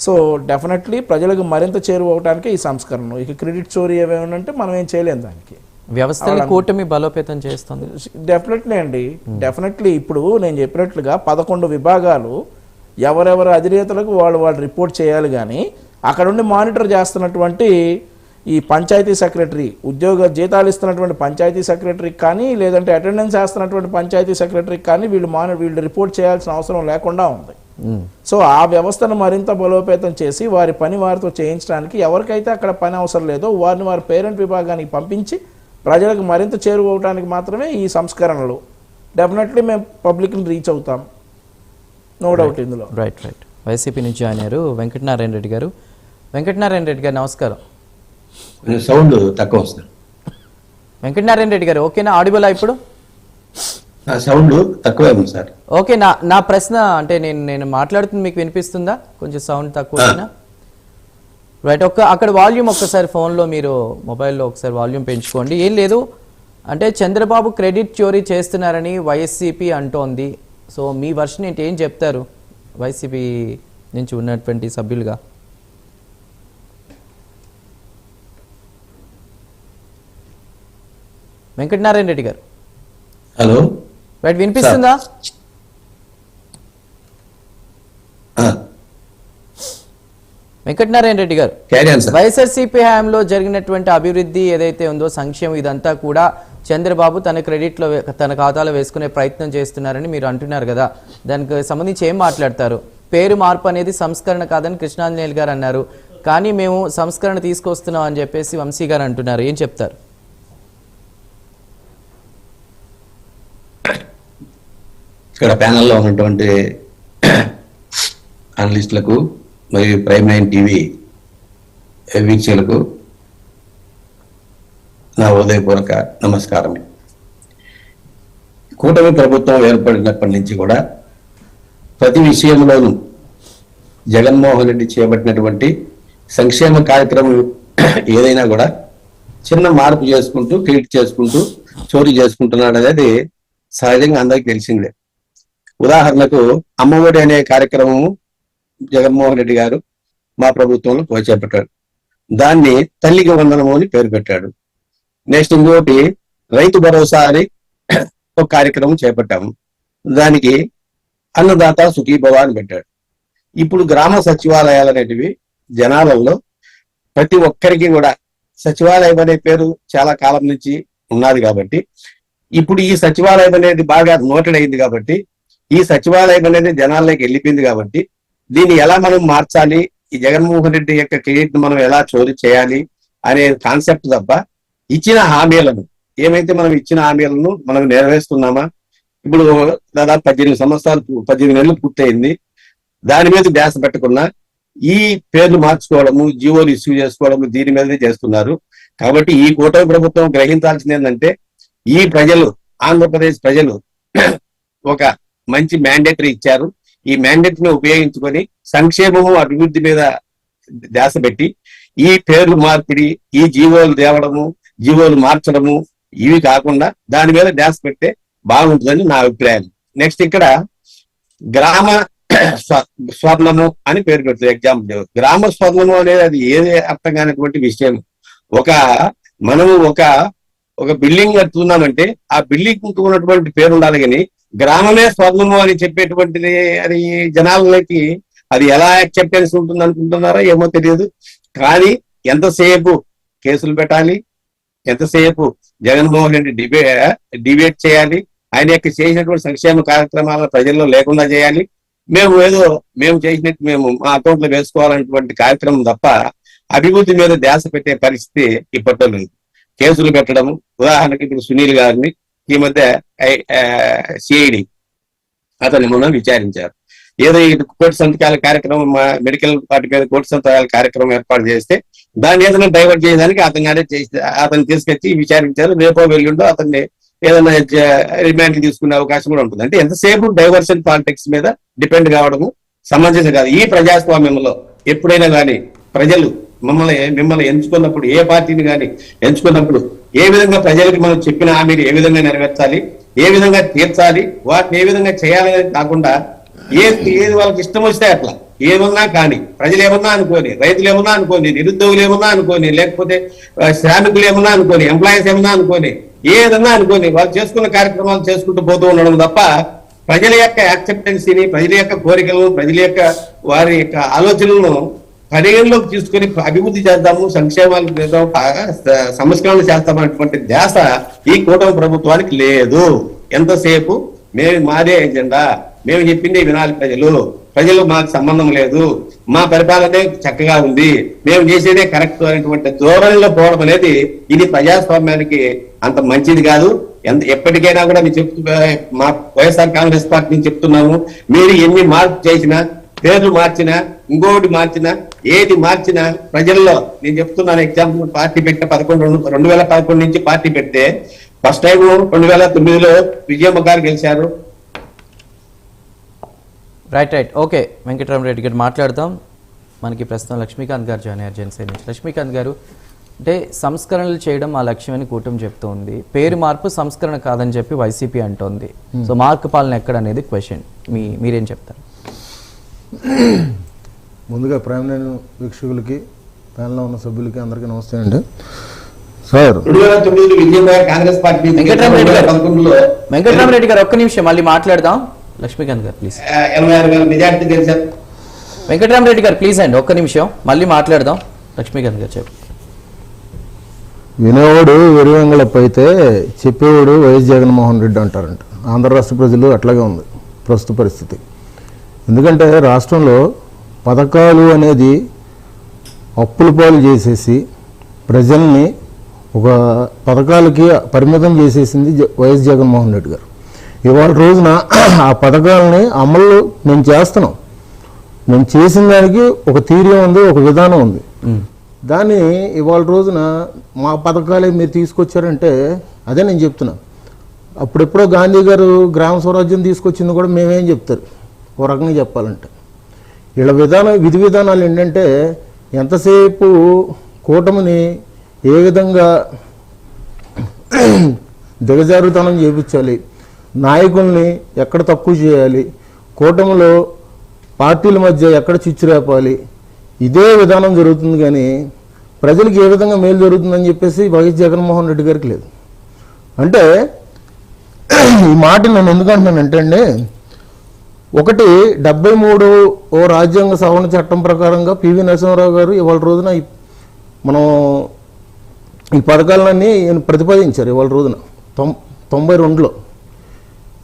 సో డెఫినెట్లీ ప్రజలకు మరింత చేరువ అవడానికి ఈ సంస్కరణ. ఇక క్రెడిట్ చోరీ ఏమేమంటే మనం ఏం చేయలేం, దానికి వ్యవస్థని కూటమి బలోపేతం చేస్తుంది. డెఫినెట్లీ అండి, డెఫినెట్లీ. ఇప్పుడు నేను చెప్పినట్లుగా 11 విభాగాలు ఎవరెవరు అధినేతలకు వాళ్ళు రిపోర్ట్ చేయాలి, కానీ అక్కడ ఉండి మానిటర్ చేస్తున్నటువంటి ఈ పంచాయతీ సెక్రటరీ, ఉద్యోగ జీతాలు ఇస్తున్నటువంటి పంచాయతీ సెక్రటరీకి కానీ, లేదంటే అటెండెన్స్ చేస్తున్నటువంటి పంచాయతీ సెక్రటరీకి కానీ వీళ్ళు రిపోర్ట్ చేయాల్సిన అవసరం లేకుండా ఉంది. సో ఆ వ్యవస్థను మరింత బలోపేతం చేసి వారి పని వారితో చేయించడానికి ఎవరికైతే అక్కడ పని అవసరం లేదో వారిని వారి పేరెంట్ విభాగానికి పంపించి ప్రజలకు మరింత చేరువవడానికి మాత్రమే ఈ సంస్కరణలు. డెఫినెట్లీ మేము పబ్లిక్ని రీచ్ అవుతాం, నో డౌట్ ఇందులో. రైట్. వైసీపీ నుంచి జాయిన్ అయ్యారు వెంకటనారాయణ రెడ్డి గారు. వెంకటనారాయణ రెడ్డి గారు నమస్కారం. సౌండ్ తక్కువ వస్తుంది. వెంకటనారాయణ రెడ్డి గారు ఓకేనా, ఆడిబుల్ ఇప్పుడు? సౌండ్ తక్కువే ఉంది సార్. ఓకే, నా ప్రశ్న అంటే నేను మాట్లాడుతుంది మీకు వినిపిస్తుందా? కొంచెం సౌండ్ తక్కువ రైట్. అక్కడ వాల్యూమ్ ఒక్కసారి ఫోన్లో మీరు మొబైల్లో ఒకసారి వాల్యూమ్ పెంచుకోండి. ఏం లేదు అంటే చంద్రబాబు క్రెడిట్ చోరీ చేస్తున్నారని వైఎస్సీపీ అంటోంది. సో మీ వర్షన్ ఏంటి, ఏం చెప్తారు వైసీపీ నుంచి ఉన్నటువంటి సభ్యులుగా? వెంకటనారాయణ రెడ్డి గారు హలో, రైట్, వినిపిస్తుందా? వెంకటనారాయణ రెడ్డి గారు, వైఎస్ఆర్సీపీ హయాంలో జరిగినటువంటి అభివృద్ధి ఏదైతే ఉందో, సంక్షేమం, ఇదంతా కూడా చంద్రబాబు తన ఖాతాలో వేసుకునే ప్రయత్నం చేస్తున్నారని మీరు అంటున్నారు కదా, దానికి సంబంధించి ఏం మాట్లాడతారు? పేరు మార్పు అనేది సంస్కరణ కాదని కృష్ణాంజనేయులు గారు అన్నారు, కానీ మేము సంస్కరణ తీసుకొస్తున్నాం అని చెప్పేసి వంశీ గారు అంటున్నారు, ఏం చెప్తారు? ఇక్కడ ప్యానెల్లో ఉన్నటువంటి అనలిస్టులకు మరియు ప్రైమ్ 9 టీవీ వీక్షకులకు నా హృదయపూర్వక నమస్కారం. కూటమి ప్రభుత్వం ఏర్పడినప్పటి నుంచి కూడా ప్రతి విషయంలోనూ జగన్మోహన్ రెడ్డి చేపట్టినటువంటి సంక్షేమ కార్యక్రమం ఏదైనా కూడా చిన్న మార్పు చేసుకుంటూ, క్రియేట్ చేసుకుంటూ, చోరీ చేసుకుంటున్నాడు అనేది సహజంగా అందరికీ తెలిసిందే. ఉదాహరణకు అమ్మఒడి అనే కార్యక్రమము జగన్మోహన్ రెడ్డి గారు మా ప్రభుత్వంలో చేపట్టాడు. దాన్ని తల్లికి వందనము అని పేరు పెట్టాడు. నెక్స్ట్ ఇంకోటి రైతు భరోసా అని ఒక కార్యక్రమం చేపట్టాము, దానికి అన్నదాత సుఖీభవ అని పెట్టాడు. ఇప్పుడు గ్రామ సచివాలయాలు అనేటివి జనాలలో ప్రతి ఒక్కరికి కూడా సచివాలయం అనే పేరు చాలా కాలం నుంచి ఉన్నది కాబట్టి, ఇప్పుడు ఈ సచివాలయం అనేది బాగా నోటెడ్ అయింది కాబట్టి, ఈ సచివాలయం అనేది జనాల్లోకి వెళ్ళిపోయింది కాబట్టి, దీన్ని ఎలా మనం మార్చాలి, ఈ జగన్మోహన్ రెడ్డి యొక్క క్రెడిట్ మనం ఎలా చోరీ చేయాలి అనే కాన్సెప్ట్ తప్ప ఇచ్చిన హామీలను, ఏమైతే మనం ఇచ్చిన హామీలను మనం నెరవేరుస్తున్నామా? ఇప్పుడు దాదాపు 18 నెలలు పూర్తయింది. దాని మీద ధ్యాస పెట్టకుండా ఈ పేర్లు మార్చుకోవడము, జీవోలు ఇష్యూ చేసుకోవడము, దీని మీదనే చేస్తున్నారు. కాబట్టి ఈ కూటమి ప్రభుత్వం గ్రహించాల్సింది ఏంటంటే, ఈ ప్రజలు, ఆంధ్రప్రదేశ్ ప్రజలు ఒక మంచి మ్యాండేటరీ ఇచ్చారు. ఈ మ్యాండేటరీని ఉపయోగించుకొని సంక్షేమము, అభివృద్ధి మీద ధ్యాస పెట్టి ఈ పేర్లు మార్పిడి, ఈ జీవోలు తేవడము, జీవోలు మార్చడము, ఇవి కాకుండా దాని మీద ధ్యాస పెడితే బాగుంటుందని నా అభిప్రాయం. నెక్స్ట్ ఇక్కడ గ్రామ స్వర్ణము అని పేరు పెడుతుంది. ఎగ్జాంపుల్ గ్రామ స్వర్ణము అనేది అది ఏదే అర్థం కానటువంటి విషయం. మనము ఒక బిల్డింగ్ కడుతున్నామంటే ఆ బిల్డింగ్ ఉన్నటువంటి పేరు ఉండాలి, కానీ గ్రామమే స్వర్ణము అని చెప్పేటువంటిది అది జనాలకి అది ఎలా యాక్సెప్టెన్స్ ఉంటుంది అనుకుంటున్నారో ఏమో తెలియదు. కానీ ఎంతసేపు కేసులు పెట్టాలి, ఎంతసేపు జగన్మోహన్ రెడ్డి డిబేట్ చేయాలి, ఆయన యొక్క చేసినటువంటి సంక్షేమ కార్యక్రమాలను ప్రజల్లో లేకుండా చేయాలి, మేము చేసినట్టు మేము మా అకౌంట్లో వేసుకోవాలన్నటువంటి కార్యక్రమం తప్ప అభివృద్ధి మీద ధ్యాస పెట్టే పరిస్థితి ఇప్పట్లో లేదు. కేసులు పెట్టడము, ఉదాహరణకి ఇప్పుడు సునీల్ గారిని ఈ మధ్య సిఐడి అతన్ని మొన్న విచారించారు. ఏదో కోటి సంతకాల కార్యక్రమం, మెడికల్ వాటి మీద కోటి సంతకాల కార్యక్రమం ఏర్పాటు చేస్తే దాన్ని ఏదైనా డైవర్ట్ చేయడానికి అతన్ని తీసుకొచ్చి విచారించారు. రేపో వెల్లుండో అతన్ని ఏదైనా రిమాండ్ తీసుకునే అవకాశం కూడా ఉంటుంది. అంటే ఎంతసేపు డైవర్షన్ పాలిటిక్స్ మీద డిపెండ్ కావడము సమంజసం కాదు. ఈ ప్రజాస్వామ్యంలో ఎప్పుడైనా కానీ ప్రజలు మిమ్మల్ని ఎంచుకున్నప్పుడు, ఏ పార్టీని కానీ ఎంచుకున్నప్పుడు ఏ విధంగా ప్రజలకి మనం చెప్పిన హామీలు ఏ విధంగా నెరవేర్చాలి, ఏ విధంగా తీర్చాలి, వాటిని ఏ విధంగా చేయాలనేది కాకుండా ఏది వాళ్ళకి ఇష్టం వస్తే అట్లా ఏమన్నా కానీ, ప్రజలు ఏమన్నా అనుకోని, రైతులు ఏమన్నా అనుకోని, నిరుద్యోగులు ఏమన్నా అనుకోని, లేకపోతే శ్రామికులు ఏమన్నా అనుకోని, ఎంప్లాయీస్ ఏమన్నా అనుకోని, ఏదన్నా అనుకోని వాళ్ళు చేసుకున్న కార్యక్రమాలు చేసుకుంటూ పోతూ ఉండడం తప్ప ప్రజల యొక్క యాక్సెప్టెన్సీని, ప్రజల యొక్క కోరికలను, ప్రజల యొక్క వారి యొక్క ఆలోచనలను పరిగణలోకి తీసుకొని అభివృద్ధి చేద్దాము, సంక్షేమాలు చేద్దాం, సంస్కరణలు చేస్తామనేటువంటి ధ్యాస ఈ కూటమి ప్రభుత్వానికి లేదు. ఎంతసేపు మాదే ఎజెండా, మేము చెప్పింది వినాలి ప్రజలు, ప్రజలు మాకు సంబంధం లేదు, మా పరిపాలనే చక్కగా ఉంది, మేము చేసేదే కరెక్ట్ అనేటువంటి ధోరణిలో పోవడం అనేది ఇది ప్రజాస్వామ్యానికి అంత మంచిది కాదు. ఎప్పటికైనా కూడా నేను మా వైఎస్ఆర్ కాంగ్రెస్ పార్టీ నుంచి చెప్తున్నాము, మీరు ఎన్ని మార్పు చేసినా, పేర్లు మార్చినా, ఇంకోటి మార్చినా, ఏది మార్చినా ప్రజల్లో నేను చెప్తున్నాను. ఎగ్జాంపుల్ పార్టీ పెట్టిన 2011 నుంచి పార్టీ పెడితే ఫస్ట్ టైం 2009లో విజయమ్మ గారు గెలిచారు. రైట్ ఓకే, వెంకటరామరెడ్డి గారు మాట్లాడదాం. మనకి ప్రస్తుతం లక్ష్మీకాంత్ గారు జాయిన్ అయ్యారు జనసేన నుంచి. లక్ష్మీకాంత్ గారు, అంటే సంస్కరణలు చేయడం ఆ లక్ష్యమని కూటమి చెప్తోంది, పేరు మార్పు సంస్కరణ కాదని చెప్పి వైసీపీ అంటోంది. సో మార్కు పాలన ఎక్కడ అనేది క్వశ్చన్, మీరేం చెప్తారు? ముందుగా ప్రైమ్ లైన్ వీక్షకులకి, ప్యానెల్లో ఉన్న సభ్యులకి అందరికీ నమస్తే అండి. సార్ 2009 విజయమ్మ గారు కాంగ్రెస్ పార్టీ వెంకటరామరెడ్డి గారు ఒక్క నిమిషం మళ్ళీ మాట్లాడదాం. లక్ష్మీకాంత్ గారు ప్లీజ్. మెజార్టీ గెలిచారు. వెంకటరామరెడ్డి గారు ప్లీజ్ అండి ఒక్క నిమిషం మళ్ళీ మాట్లాడదాం. లక్ష్మీకాంత్ గారు చెప్పు. వినేవాడు వెరువెంగళప్ప అయితే చెప్పేవాడు వైఎస్ జగన్మోహన్ రెడ్డి అంటారంట. ఆంధ్ర రాష్ట్ర ప్రజలు అట్లాగే ఉంది ప్రస్తుత పరిస్థితి. ఎందుకంటే రాష్ట్రంలో పథకాలు అనేది అప్పుల పాలు చేసేసి ప్రజల్ని ఒక పథకాలకి పరిమితం చేసేసింది వైఎస్ జగన్మోహన్ రెడ్డి గారు. ఇవాళ రోజున ఆ పథకాలని అమలు మేము చేస్తున్నాం. మేము చేసిన దానికి ఒక థియరీ ఉంది, ఒక విధానం ఉంది. దాన్ని ఇవాళ రోజున మా పథకాలే మీరు తీసుకొచ్చారంటే అదే నేను చెప్తున్నా. అప్పుడెప్పుడో గాంధీ గారు గ్రామ స్వరాజ్యం తీసుకొచ్చింది కూడా మేమేం చెప్తారు ఓ రకంగా చెప్పాలంటే. వీళ్ళ విధి విధానాలు ఏంటంటే ఎంతసేపు కూటమిని ఏ విధంగా దిగజారుతనం చేయించాలి, నాయకుల్ని ఎక్కడ తక్కువ చేయాలి, కూటమిలో పార్టీల మధ్య ఎక్కడ చిచ్చురేపాలి, ఇదే విధానం జరుగుతుంది. కానీ ప్రజలకు ఏ విధంగా మేలు జరుగుతుందని చెప్పేసి వైఎస్ జగన్మోహన్ రెడ్డి గారికి లేదు. అంటే ఈ మాట నేను ఎందుకు అంటున్నానంటే అండి, ఒకటి 73 రాజ్యాంగ సవరణ చట్టం ప్రకారంగా పివి నరసింహారావు గారు ఇవాళ రోజున మనం ఈ పథకాలన్నీ ప్రతిపాదించారు. ఇవాళ రోజున 92లో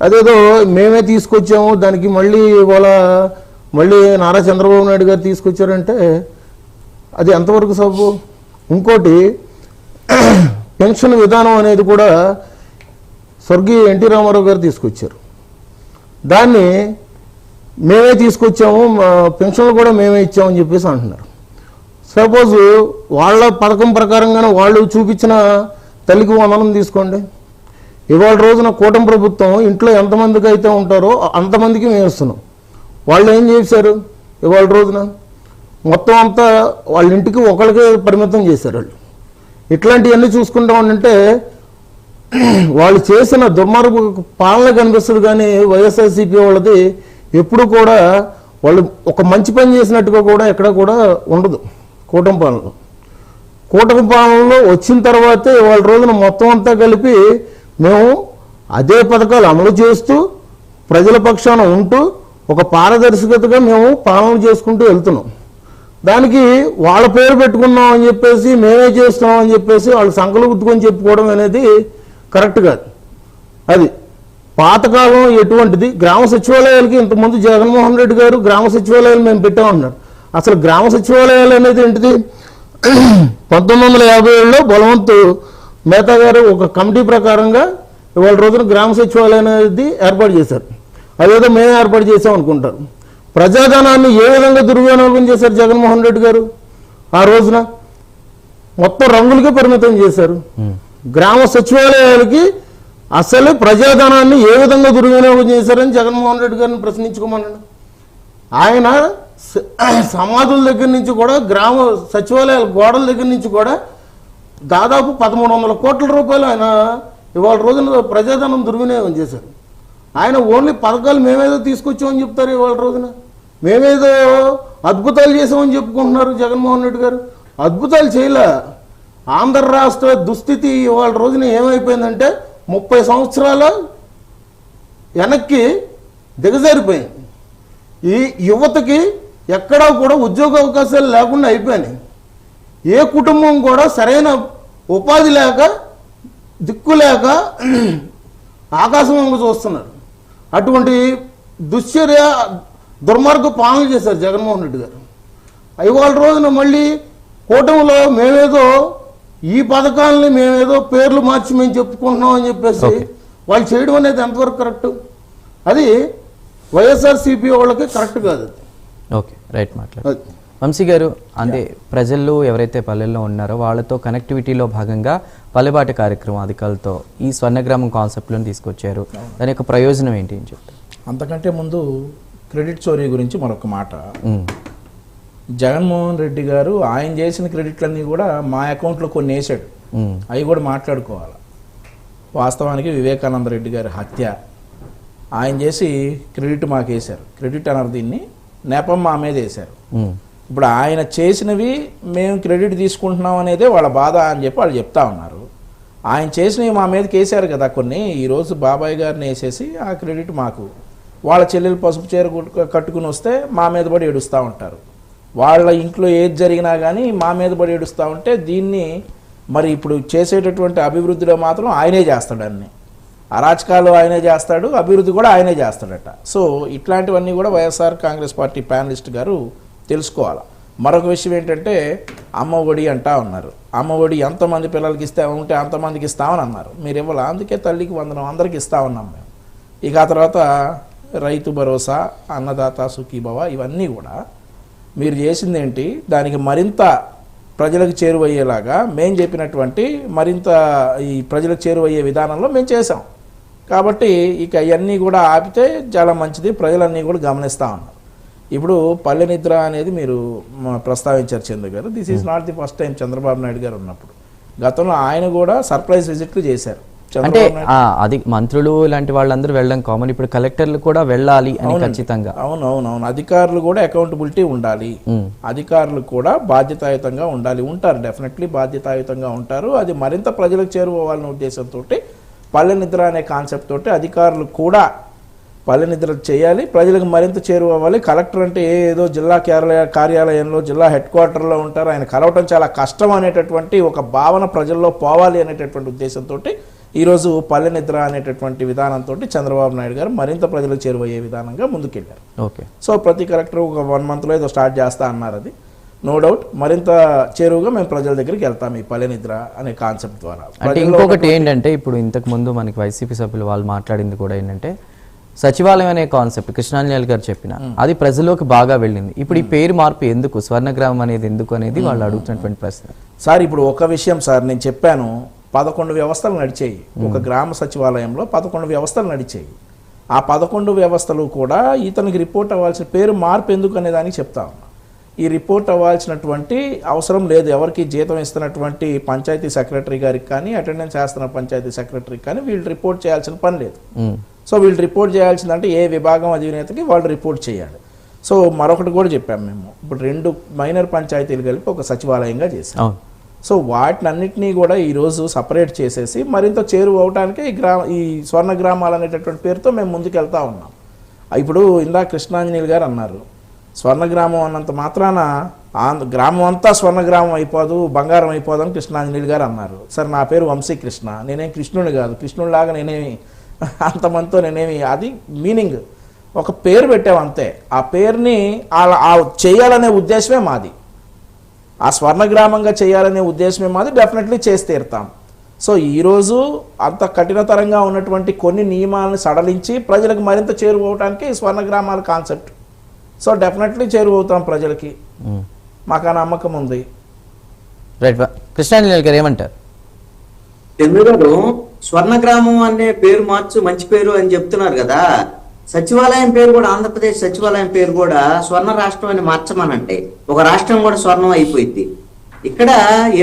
అదేదో మేమే తీసుకొచ్చాము, దానికి మళ్ళీ నారా చంద్రబాబు నాయుడు గారు తీసుకొచ్చారంటే అది ఎంతవరకు సబ్బు. ఇంకోటి పెన్షన్ విధానం అనేది కూడా స్వర్గీయ ఎన్టీ రామారావు గారు తీసుకొచ్చారు. దాన్ని మేమే తీసుకొచ్చాము, పెన్షన్లు కూడా మేమే ఇచ్చామని చెప్పేసి అంటున్నారు. సపోజ్ వాళ్ళ పథకం ప్రకారంగానే వాళ్ళు చూపించిన తల్లికి వందనం తీసుకోండి. ఇవాళ రోజున కూటమి ప్రభుత్వం ఇంట్లో ఎంతమందికి అయితే ఉంటారో అంతమందికి మేము ఇస్తున్నాం. వాళ్ళు ఏం చేశారు? ఇవాళ రోజున మొత్తం అంతా వాళ్ళ ఇంటికి ఒకరికే పరిమితం చేశారు. వాళ్ళు ఇట్లాంటివన్నీ చూసుకుంటామంటే వాళ్ళు చేసిన దుర్మార్గ పాలన కనిపిస్తుంది. కానీ వైఎస్ఆర్సీపీ వాళ్ళది ఎప్పుడు కూడా వాళ్ళు ఒక మంచి పని చేసినట్టుగా కూడా ఎక్కడ కూడా ఉండదు. కూటమి పాలనలో వచ్చిన తర్వాతే వాళ్ళ రోజున మొత్తం అంతా కలిపి మేము అదే పథకాలు అమలు చేస్తూ ప్రజల పక్షాన ఉంటూ ఒక పారదర్శకతగా మేము పాలన చేసుకుంటూ వెళ్తున్నాం. దానికి వాళ్ళ పేరు పెట్టుకున్నాం అని చెప్పేసి మేమే చేస్తున్నాం అని చెప్పేసి వాళ్ళు సంకలు గుర్తుకొని చెప్పుకోవడం అనేది కరెక్ట్ కాదు. అది పాతకాలం ఎటువంటిది. గ్రామ సచివాలయాలకి ఇంతకుముందు జగన్మోహన్ రెడ్డి గారు గ్రామ సచివాలయాలు మేము పెట్టామన్నారు. అసలు గ్రామ సచివాలయాలు అనేది ఏంటిది? 1957లో బలవంతు మేతా గారు ఒక కమిటీ ప్రకారంగా ఇవాళ రోజున గ్రామ సచివాలయం అనేది ఏర్పాటు చేశారు. అదేదో మేము ఏర్పాటు చేసాం అనుకుంటారు. ప్రజాధనాన్ని ఏ విధంగా దుర్వినియోగం చేశారు జగన్మోహన్ రెడ్డి గారు? ఆ రోజున మొత్తం రంగులకే పరిమితం చేశారు. గ్రామ సచివాలయాలకి అసలు ప్రజాధనాన్ని ఏ విధంగా దుర్వినియోగం చేశారని జగన్మోహన్ రెడ్డి గారిని ప్రశ్నించుకోమనండి. ఆయన సమాధుల దగ్గర నుంచి కూడా గ్రామ సచివాలయాల గోడల దగ్గర నుంచి కూడా దాదాపు 1300 కోట్ల రూపాయలు ఆయన ఇవాళ రోజున ప్రజాధనం దుర్వినియోగం చేశారు. ఆయన ఓన్లీ పథకాలు మేమేదో తీసుకొచ్చామని చెప్తారు. ఇవాళ రోజున మేమేదో అద్భుతాలు చేసామని చెప్పుకుంటున్నారు జగన్మోహన్ రెడ్డి గారు. అద్భుతాలు చేయలే. ఆంధ్ర రాష్ట్ర దుస్థితి ఇవాళ రోజున ఏమైపోయిందంటే 30 సంవత్సరాల వెనక్కి దిగజారిపోయింది. ఈ యువతకి ఎక్కడా కూడా ఉద్యోగ అవకాశాలు లేకుండా అయిపోయినాయి. ఏ కుటుంబం కూడా సరైన ఉపాధి లేక దిక్కు లేక ఆకాశం వంక చూస్తున్నారు. అటువంటి దుశ్చర్య దుర్మార్గ పాలన చేశారు జగన్మోహన్ రెడ్డి గారు. ఇవాళ రోజున మళ్ళీ కూటమిలో మేమేదో ఈ పథకాలని మేమేదో పేర్లు మార్చి మేము చెప్పుకుంటున్నాం అని చెప్పేసి వాళ్ళు చేయడం అనేది ఎంతవరకు కరెక్ట్? అది వైఎస్ఆర్సీపీ వాళ్ళకి కరెక్ట్ కాదు. ఓకే, రైట్ మాట్లాడు. వంశీ గారు, అంటే ప్రజల్లో ఎవరైతే పల్లెల్లో ఉన్నారో వాళ్ళతో కనెక్టివిటీలో భాగంగా పల్లెబాట కార్యక్రమం అధికారులతో ఈ స్వర్ణగ్రామం కాన్సెప్ట్లను తీసుకొచ్చారు. దాని యొక్క ప్రయోజనం ఏంటి అని చెప్తారు? అంతకంటే ముందు క్రెడిట్ చోరీ గురించి మరొక మాట. జగన్మోహన్ రెడ్డి గారు ఆయన చేసిన క్రెడిట్లన్నీ కూడా మా అకౌంట్లో కొన్ని వేసాడు, అవి కూడా మాట్లాడుకోవాలి. వాస్తవానికి వివేకానంద రెడ్డి గారి హత్య ఆయన చేసి క్రెడిట్ మాకు వేశారు. క్రెడిట్ అన్నారు దీన్ని, నెపం మా మీద వేశారు. ఇప్పుడు ఆయన చేసినవి మేము క్రెడిట్ తీసుకుంటున్నాం అనేదే వాళ్ళ బాధ అని చెప్పి వాళ్ళు చెప్తా ఉన్నారు. ఆయన చేసినవి మా మీదకి వేశారు కదా కొన్ని. ఈరోజు బాబాయ్ గారిని వేసేసి ఆ క్రెడిట్ మాకు, వాళ్ళ చెల్లెలు పసుపు చీర కట్టుకుని వస్తే మా మీద పడి ఏడుస్తూ ఉంటారు. వాళ్ళ ఇంట్లో ఏది జరిగినా కానీ మా మీద పడి ఏడుస్తూ ఉంటే దీన్ని మరి ఇప్పుడు చేసేటటువంటి అభివృద్ధిలో మాత్రం ఆయనే చేస్తాడు. అన్ని అరాచకాలు ఆయనే చేస్తాడు, అభివృద్ధి కూడా ఆయనే చేస్తాడట. సో ఇట్లాంటివన్నీ కూడా వైఎస్ఆర్ కాంగ్రెస్ పార్టీ ప్యానలిస్ట్ గారు తెలుసుకోవాలి. మరొక విషయం ఏంటంటే అమ్మ ఒడి అంటా ఉన్నారు. అమ్మ ఒడి ఎంతమంది పిల్లలకి ఇస్తే ఉంటే అంతమందికి ఇస్తామని అన్నారు. మీరు ఇవ్వాలి, అందుకే తల్లికి వందనం అందరికి ఇస్తా ఉన్నాం మేము. ఇక ఆ తర్వాత రైతు భరోసా, అన్నదాత సుఖీభవ, ఇవన్నీ కూడా మీరు చేసింది ఏంటి? దానికి మరింత ప్రజలకు చేరువయ్యేలాగా మేము చెప్పినటువంటి మరింత ఈ ప్రజలకు చేరువయ్యే విధానంలో మేము చేసాం. కాబట్టి ఇక ఇవన్నీ కూడా ఆపితే చాలా మంచిది, ప్రజలన్నీ కూడా గమనిస్తూ ఉన్నారు. ఇప్పుడు పల్లె నిద్ర అనేది మీరు ప్రస్తావించారు చంద్ర గారు. This is not the first time Chandrababu Naidu గారు ఉన్నప్పుడు. గతంలో ఆయన కూడా సర్ప్రైజ్ విజిట్లు చేశారు. అంటే అది మంత్రులు ఇలాంటి వాళ్ళందరూ వెళ్ళడం కామన్. ఇప్పుడు కలెక్టర్లు కూడా వెళ్ళాలి అని ఖచ్చితంగా. అవునవునవును, అధికారులు కూడా అకౌంటబిలిటీ ఉండాలి, అధికారులు కూడా బాధ్యతాయుతంగా ఉండాలి. ఉంటారు, డెఫినెట్లీ బాధ్యతాయుతంగా ఉంటారు. అది మరింత ప్రజలకు చేరుకోవాలనే ఉద్దేశంతో పల్లె నిద్ర అనే కాన్సెప్ట్ తోటి అధికారులు కూడా పల్లె నిద్ర చేయాలి, ప్రజలకు మరింత చేరువవ్వాలి. కలెక్టర్ అంటే ఏదో జిల్లా కార్యాలయంలో జిల్లా హెడ్ క్వార్టర్లో ఉంటారు, ఆయన కలవటం చాలా కష్టం అనేటటువంటి ఒక భావన ప్రజల్లో పోవాలి అనేటటువంటి ఉద్దేశంతో ఈరోజు పల్లె నిద్ర అనేటటువంటి విధానంతో చంద్రబాబు నాయుడు గారు మరింత ప్రజలకు చేరువయ్యే విధానంగా ముందుకెళ్ళారు. ఓకే, సో ప్రతి కలెక్టర్ ఒక 1 monthలో ఏదో స్టార్ట్ చేస్తా అన్నారు. అది నో డౌట్ మరింత చేరువుగా మేము ప్రజల దగ్గరికి వెళ్తాం ఈ పల్లె నిద్ర అనే కాన్సెప్ట్ ద్వారా. అంటే ఇంకొకటి ఏంటంటే ఇప్పుడు ఇంతకు ముందు మనకి వైసీపీ సభ్యులు వాళ్ళు మాట్లాడింది కూడా ఏంటంటే సచివాలయం అనే కాన్సెప్ట్ కృష్ణాంజలి గారు చెప్పిన అది ప్రజల్లోకి బాగా వెళ్ళింది. ఇప్పుడు ఈ పేరు మార్పు ఎందుకు, స్వర్ణగ్రామం అనేది ఎందుకు అనేది వాళ్ళు అడుగుతున్నటువంటి ప్రశ్న. సార్ ఇప్పుడు ఒక విషయం సార్, నేను చెప్పాను 11 వ్యవస్థలు నడిచేయి. ఒక గ్రామ సచివాలయంలో 11 వ్యవస్థలు నడిచేయి. ఆ 11 వ్యవస్థలు కూడా ఇతనికి రిపోర్ట్ అవ్వాల్సిన పేరు మార్పు ఎందుకు అనే దానికి చెప్తా ఉన్నా. ఈ రిపోర్ట్ అవ్వాల్సినటువంటి అవసరం లేదు. ఎవరికి జీతం ఇస్తున్నటువంటి పంచాయతీ సెక్రటరీ గారికి కానీ అటెండెన్స్ చేస్తున్న పంచాయతీ సెక్రటరీకి కానీ వీళ్ళు రిపోర్ట్ చేయాల్సిన పని లేదు. సో వీళ్ళు రిపోర్ట్ చేయాల్సిందంటే ఏ విభాగం అధినేతకి వాళ్ళు రిపోర్ట్ చేయాలి. సో మరొకటి కూడా చెప్పాము మేము, ఇప్పుడు 2 మైనర్ పంచాయతీలు కలిపి ఒక సచివాలయంగా చేసాం. సో వాటినన్నింటినీ కూడా ఈరోజు సపరేట్ చేసేసి మరింత చేరువ అవడానికి ఈ స్వర్ణ గ్రామాలు అనేటటువంటి పేరుతో మేము ముందుకెళ్తా ఉన్నాం. ఇప్పుడు ఇందా కృష్ణాంజనేయులు గారు అన్నారు, స్వర్ణగ్రామం అన్నంత మాత్రాన గ్రామం అంతా స్వర్ణగ్రామం అయిపోదు, బంగారం అయిపోదు అని కృష్ణాంజనేయులు గారు అన్నారు. సరే, నా పేరు వంశీకృష్ణ, నేనేం కృష్ణుని కాదు, కృష్ణుడిలాగా నేనేమి అంతమందితో నేనేమి, అది మీనింగ్ ఒక పేరు పెట్టాము అంతే. ఆ పేరుని చేయాలనే ఉద్దేశమే మాది, ఆ స్వర్ణగ్రామంగా చేయాలనే ఉద్దేశమే మాది. డెఫినెట్లీ చేసి తీరుతాం. సో ఈరోజు అంత కఠినతరంగా ఉన్నటువంటి కొన్ని నియమాలను సడలించి ప్రజలకు మరింత చేరువవడానికి స్వర్ణగ్రామాల కాన్సెప్ట్. సో డెఫినెట్లీ చేరువవుతాం ప్రజలకి, మాకు ఆ నమ్మకం ఉంది. రైట్, కృష్ణాంజలి గారు ఏమంటారు? చంద్ర గారు, స్వర్ణగ్రామం అనే పేరు మార్చు, మంచి పేరు అని చెప్తున్నారు కదా. సచివాలయం పేరు కూడా, ఆంధ్రప్రదేశ్ సచివాలయం పేరు కూడా స్వర్ణ రాష్ట్రం అని మార్చమనంటే ఒక రాష్ట్రం కూడా స్వర్ణం అయిపోయింది. ఇక్కడ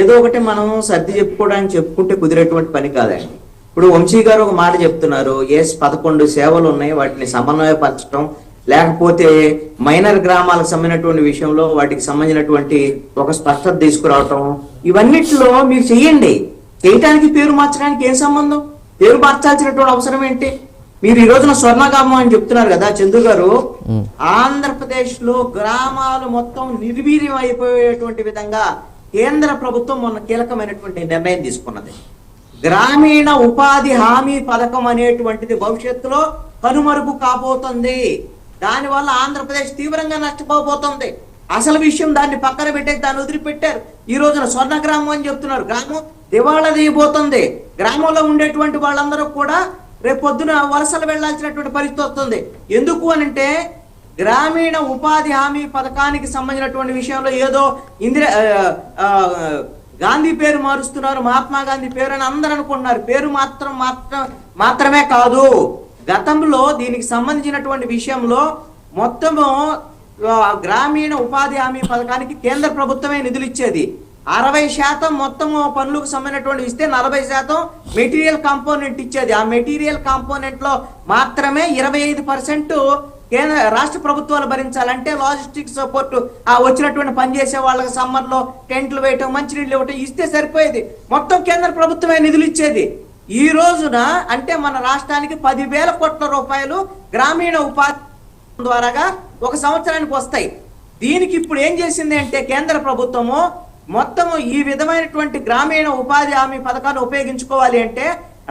ఏదో ఒకటి మనం సర్ది చెప్పుకోవడానికి చెప్పుకుంటే కుదిరేటువంటి పని కాదండి. ఇప్పుడు వంశీ గారు ఒక మాట చెప్తున్నారు, 11 సేవలు ఉన్నాయి, వాటిని సమన్వయపరచడం, లేకపోతే మైనర్ గ్రామాలకు సంబంధించినటువంటి విషయంలో వాటికి సంబంధించినటువంటి ఒక స్పష్టత తీసుకురావటం, ఇవన్నిటిలో మీరు చెయ్యండి. చేయటానికి పేరు మార్చడానికి ఏం సంబంధం? పేరు మార్చాల్సినటువంటి అవసరం ఏంటి? మీరు ఈ రోజున స్వర్ణగ్రామం అని చెప్తున్నారు కదా చంద్రు గారు. ఆంధ్రప్రదేశ్ లో గ్రామాలు మొత్తం నిర్వీర్యం అయిపోయేటువంటి విధంగా కేంద్ర ప్రభుత్వం మొన్న కీలకమైనటువంటి నిర్ణయం తీసుకున్నది. గ్రామీణ ఉపాధి హామీ పథకం అనేటువంటిది భవిష్యత్తులో కనుమరుగు కాబోతుంది. దానివల్ల ఆంధ్రప్రదేశ్ తీవ్రంగా నష్టపోబోతుంది. అసలు విషయం దాన్ని పక్కన పెట్టేసి దాన్ని వదిలిపెట్టారు. ఈ రోజున స్వర్ణ గ్రామం అని చెప్తున్నారు. గ్రామం దివాళా తీయబోతుంది. గ్రామంలో ఉండేటువంటి వాళ్ళందరూ కూడా రేపొద్దున వలసలు వెళ్లాల్సినటువంటి పరిస్థితి వస్తుంది. ఎందుకు అనంటే గ్రామీణ ఉపాధి హామీ పథకానికి సంబంధించినటువంటి విషయంలో ఏదో గాంధీ పేరు మారుస్తున్నారు, మహాత్మా గాంధీ పేరు అని అందరూ అనుకుంటున్నారు. పేరు మాత్రమే కాదు, గతంలో దీనికి సంబంధించినటువంటి విషయంలో మొత్తము గ్రామీణ ఉపాధి హామీ పథకానికి కేంద్ర ప్రభుత్వమే నిధులు ఇచ్చేది. 60% మొత్తము పనులకు సంబంధించినటువంటి ఇస్తే 40% మెటీరియల్ కాంపోనెంట్ ఇచ్చేది. ఆ మెటీరియల్ కాంపోనెంట్ లో మాత్రమే 25% రాష్ట్ర ప్రభుత్వాలు భరించాలంటే లాజిస్టిక్స్ సపోర్ట్ వచ్చినటువంటి పనిచేసే వాళ్ళకి సమ్మర్ లో టెంట్లు వేయటం, మంచినీళ్ళు ఇవ్వటం ఇస్తే సరిపోయేది. మొత్తం కేంద్ర ప్రభుత్వమే నిధులు ఇచ్చేది. ఈ రోజున అంటే మన రాష్ట్రానికి 10,000 కోట్ల రూపాయలు గ్రామీణ ఉపాధి ద్వారాగా ఒక సంవత్సరానికి వస్తాయి. దీనికి ఇప్పుడు ఏం చేసింది అంటే కేంద్ర ప్రభుత్వము మొత్తము ఈ విధమైనటువంటి గ్రామీణ ఉపాధి హామీ పథకాన్ని ఉపయోగించుకోవాలి అంటే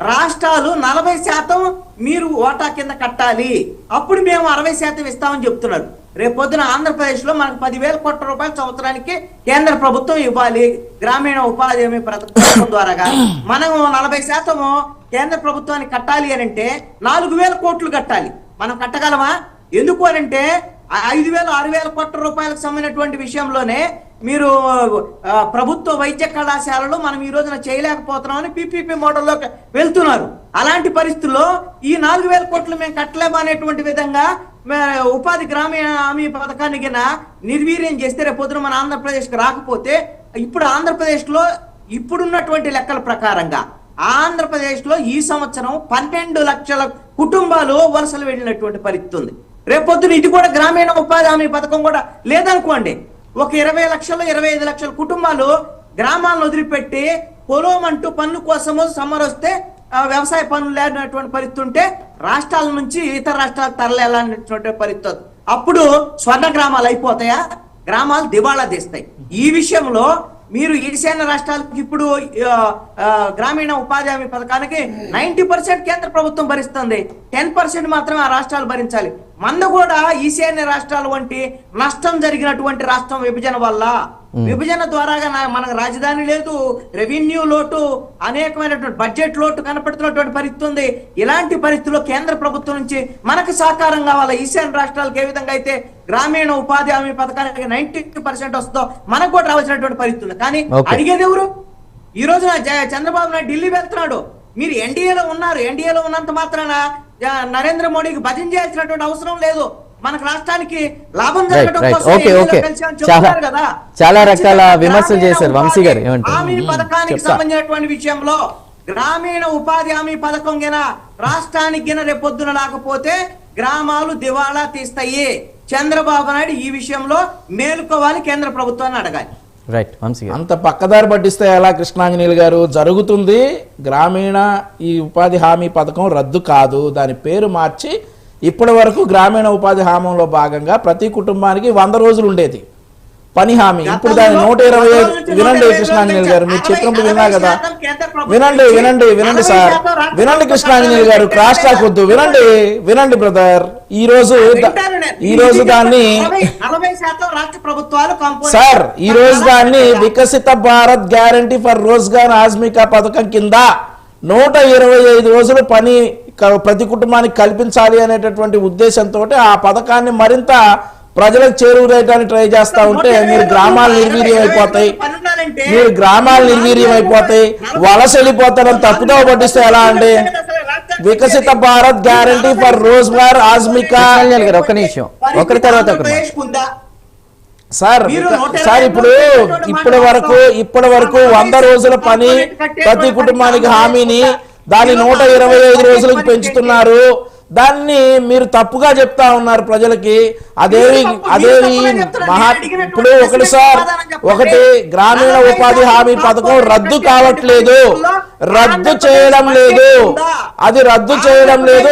రాష్ట్రాలు 40% మీరు ఓటా కింద కట్టాలి, అప్పుడు మేము 60% ఇస్తామని చెప్తున్నారు. రేపొద్దున ఆంధ్రప్రదేశ్ లో మనకు 10,000 కోట్ల రూపాయలు సంవత్సరానికి కేంద్ర ప్రభుత్వం ఇవ్వాలి గ్రామీణ ఉపాధి హామీ పథకం ద్వారాగా. మనం 40% కేంద్ర ప్రభుత్వానికి కట్టాలి అని అంటే 4,000 కోట్లు కట్టాలి. మనం కట్టగలమా? ఎందుకు అని అంటే 5,000, 6,000 కోట్ల రూపాయలకు సంబంధించినటువంటి విషయంలోనే మీరు ప్రభుత్వ వైద్య కళాశాలలో మనం ఈ రోజున చేయలేకపోతున్నామని పీపీపీ మోడల్లోకి వెళ్తున్నారు. అలాంటి పరిస్థితుల్లో ఈ 4,000 కోట్లు మేము కట్టలేము అనేటువంటి విధంగా ఉపాధి గ్రామీణ హామీ పథకాన్ని కింద నిర్వీర్యం చేస్తే రేపొద్దున మన ఆంధ్రప్రదేశ్కి రాకపోతే ఇప్పుడు ఆంధ్రప్రదేశ్లో ఇప్పుడున్నటువంటి లెక్కల ప్రకారంగా ఆంధ్రప్రదేశ్లో ఈ సంవత్సరం 12 లక్షల కుటుంబాలు వలసలు వెళ్ళినటువంటి పరిస్థితి ఉంది. రేపొద్దున ఇది కూడా గ్రామీణ ఉపాధి హామీ పథకం కూడా లేదనుకోండి, ఒక 20 లక్షలు 25 లక్షల కుటుంబాలు గ్రామాలను వదిలిపెట్టి పొలమంటూ పనుల కోసము సమ్మర్ వస్తే వ్యవసాయ పనులు లేనటువంటి పరిస్థితి ఉంటే రాష్ట్రాల నుంచి ఇతర రాష్ట్రాలకు తరలించినటువంటి పరిస్థితి. అప్పుడు స్వర్ణ గ్రామాలు అయిపోతాయా? గ్రామాలు దివాళా తీస్తాయి. ఈ విషయంలో మీరు ఈశాన్య రాష్ట్రాలకు ఇప్పుడు గ్రామీణ ఉపాధి హామీ పథకానికి 90% కేంద్ర ప్రభుత్వం భరిస్తుంది, 10% మాత్రమే ఆ రాష్ట్రాలు భరించాలి. మంద కూడా ఈశాన్య రాష్ట్రాల వంటి నష్టం జరిగినటువంటి రాష్ట్రం విభజన వల్ల, విభజన ద్వారాగా మనకు రాజధాని లేదు, రెవెన్యూ లోటు, అనేకమైనటువంటి బడ్జెట్ లోటు కనపడుతున్నటువంటి పరిస్థితి ఉంది. ఇలాంటి పరిస్థితుల్లో కేంద్ర ప్రభుత్వం నుంచి మనకు సహకారం కావాలా. ఈశాన్య రాష్ట్రాలకు ఏ విధంగా అయితే గ్రామీణ ఉపాధి హామీ పథకానికి 90% వస్తుందో మనకు కూడా రావాల్సినటువంటి పరిస్థితి ఉంది. కానీ అడిగేది ఎవరు? ఈ రోజున చంద్రబాబు నాయుడు ఢిల్లీ వెళ్తున్నాడు. మీరు ఎన్డీఏలో ఉన్నారు, ఎన్డీఏలో ఉన్నంత మాత్రాన నరేంద్ర మోడీకి భజన చేయాల్సినటువంటి అవసరం లేదు. మనకు రాష్ట్రానికి లాభం జరగడం కోసం కదా చాలా రకాల విమర్శలు చేశారు వంశీ గారు. హామీ పథకానికి సంబంధించినటువంటి విషయంలో గ్రామీణ ఉపాధి హామీ పథకం గిన రాష్ట్రానికి గిన రేపొద్దున లేకపోతే గ్రామాలు దివాళా తీస్తాయి. చంద్రబాబు నాయుడు ఈ విషయంలో మేలుకోవాలి, కేంద్ర ప్రభుత్వాన్ని అడగాలి. అంత పక్కదారి పట్టిస్తే ఎలా కృష్ణాంజనేయులు గారు? జరుగుతుంది. గ్రామీణ ఈ ఉపాధి హామీ పథకం రద్దు కాదు, దాని పేరు మార్చి ఇప్పటి వరకు గ్రామీణ ఉపాధి హామీలో భాగంగా ప్రతి కుటుంబానికి 100 రోజులు ఉండేది పని హామీ. ఇప్పుడు దాని 125. వినండి కృష్ణాంజనేయులు గారు, మీరు చెప్పినప్పుడు విన్నా కదా. వినండి వినండి వినండి సార్, వినండి కృష్ణాంజనేయులు గారు, క్రాస్ టాక్ వద్దు. వినండి బ్రదర్. ఈ రోజు దాన్ని సార్, ఈ రోజు దాన్ని వికసిత భారత్ గ్యారంటీ ఫర్ రోజ్గార్ ఆజ్మికా పథకం కింద 125 రోజులు పని ప్రతి కుటుంబానికి కల్పించాలి అనేటటువంటి ఉద్దేశంతో ఆ పథకాన్ని మరింత ప్రజలకు చేరువయ్యడానికి ట్రై చేస్తా ఉంటే మీరు గ్రామాలు నిర్వీర్యం అయిపోతాయి, వలస వెళ్ళిపోతారని తప్పుదో పట్టిస్తే ఎలా అండి? వికసిత భారత్ గ్యారంటీ ఫర్ రోజ్గార్ ఆజ్మికా. ఒక్క నిమిషం, ఒకరి తర్వాత సార్ ఇప్పటి వరకు 100 రోజుల పని ప్రతి కుటుంబానికి హామీని దాన్ని 125 రోజులకు పెంచుతున్నారు. దాన్ని మీరు తప్పుగా చెప్తా ఉన్నారు ప్రజలకి. అదేవి ఇప్పుడు ఒకటి గ్రామీణ ఉపాధి హామీ పథకం రద్దు కావట్లేదు, రద్దు చేయడం లేదు,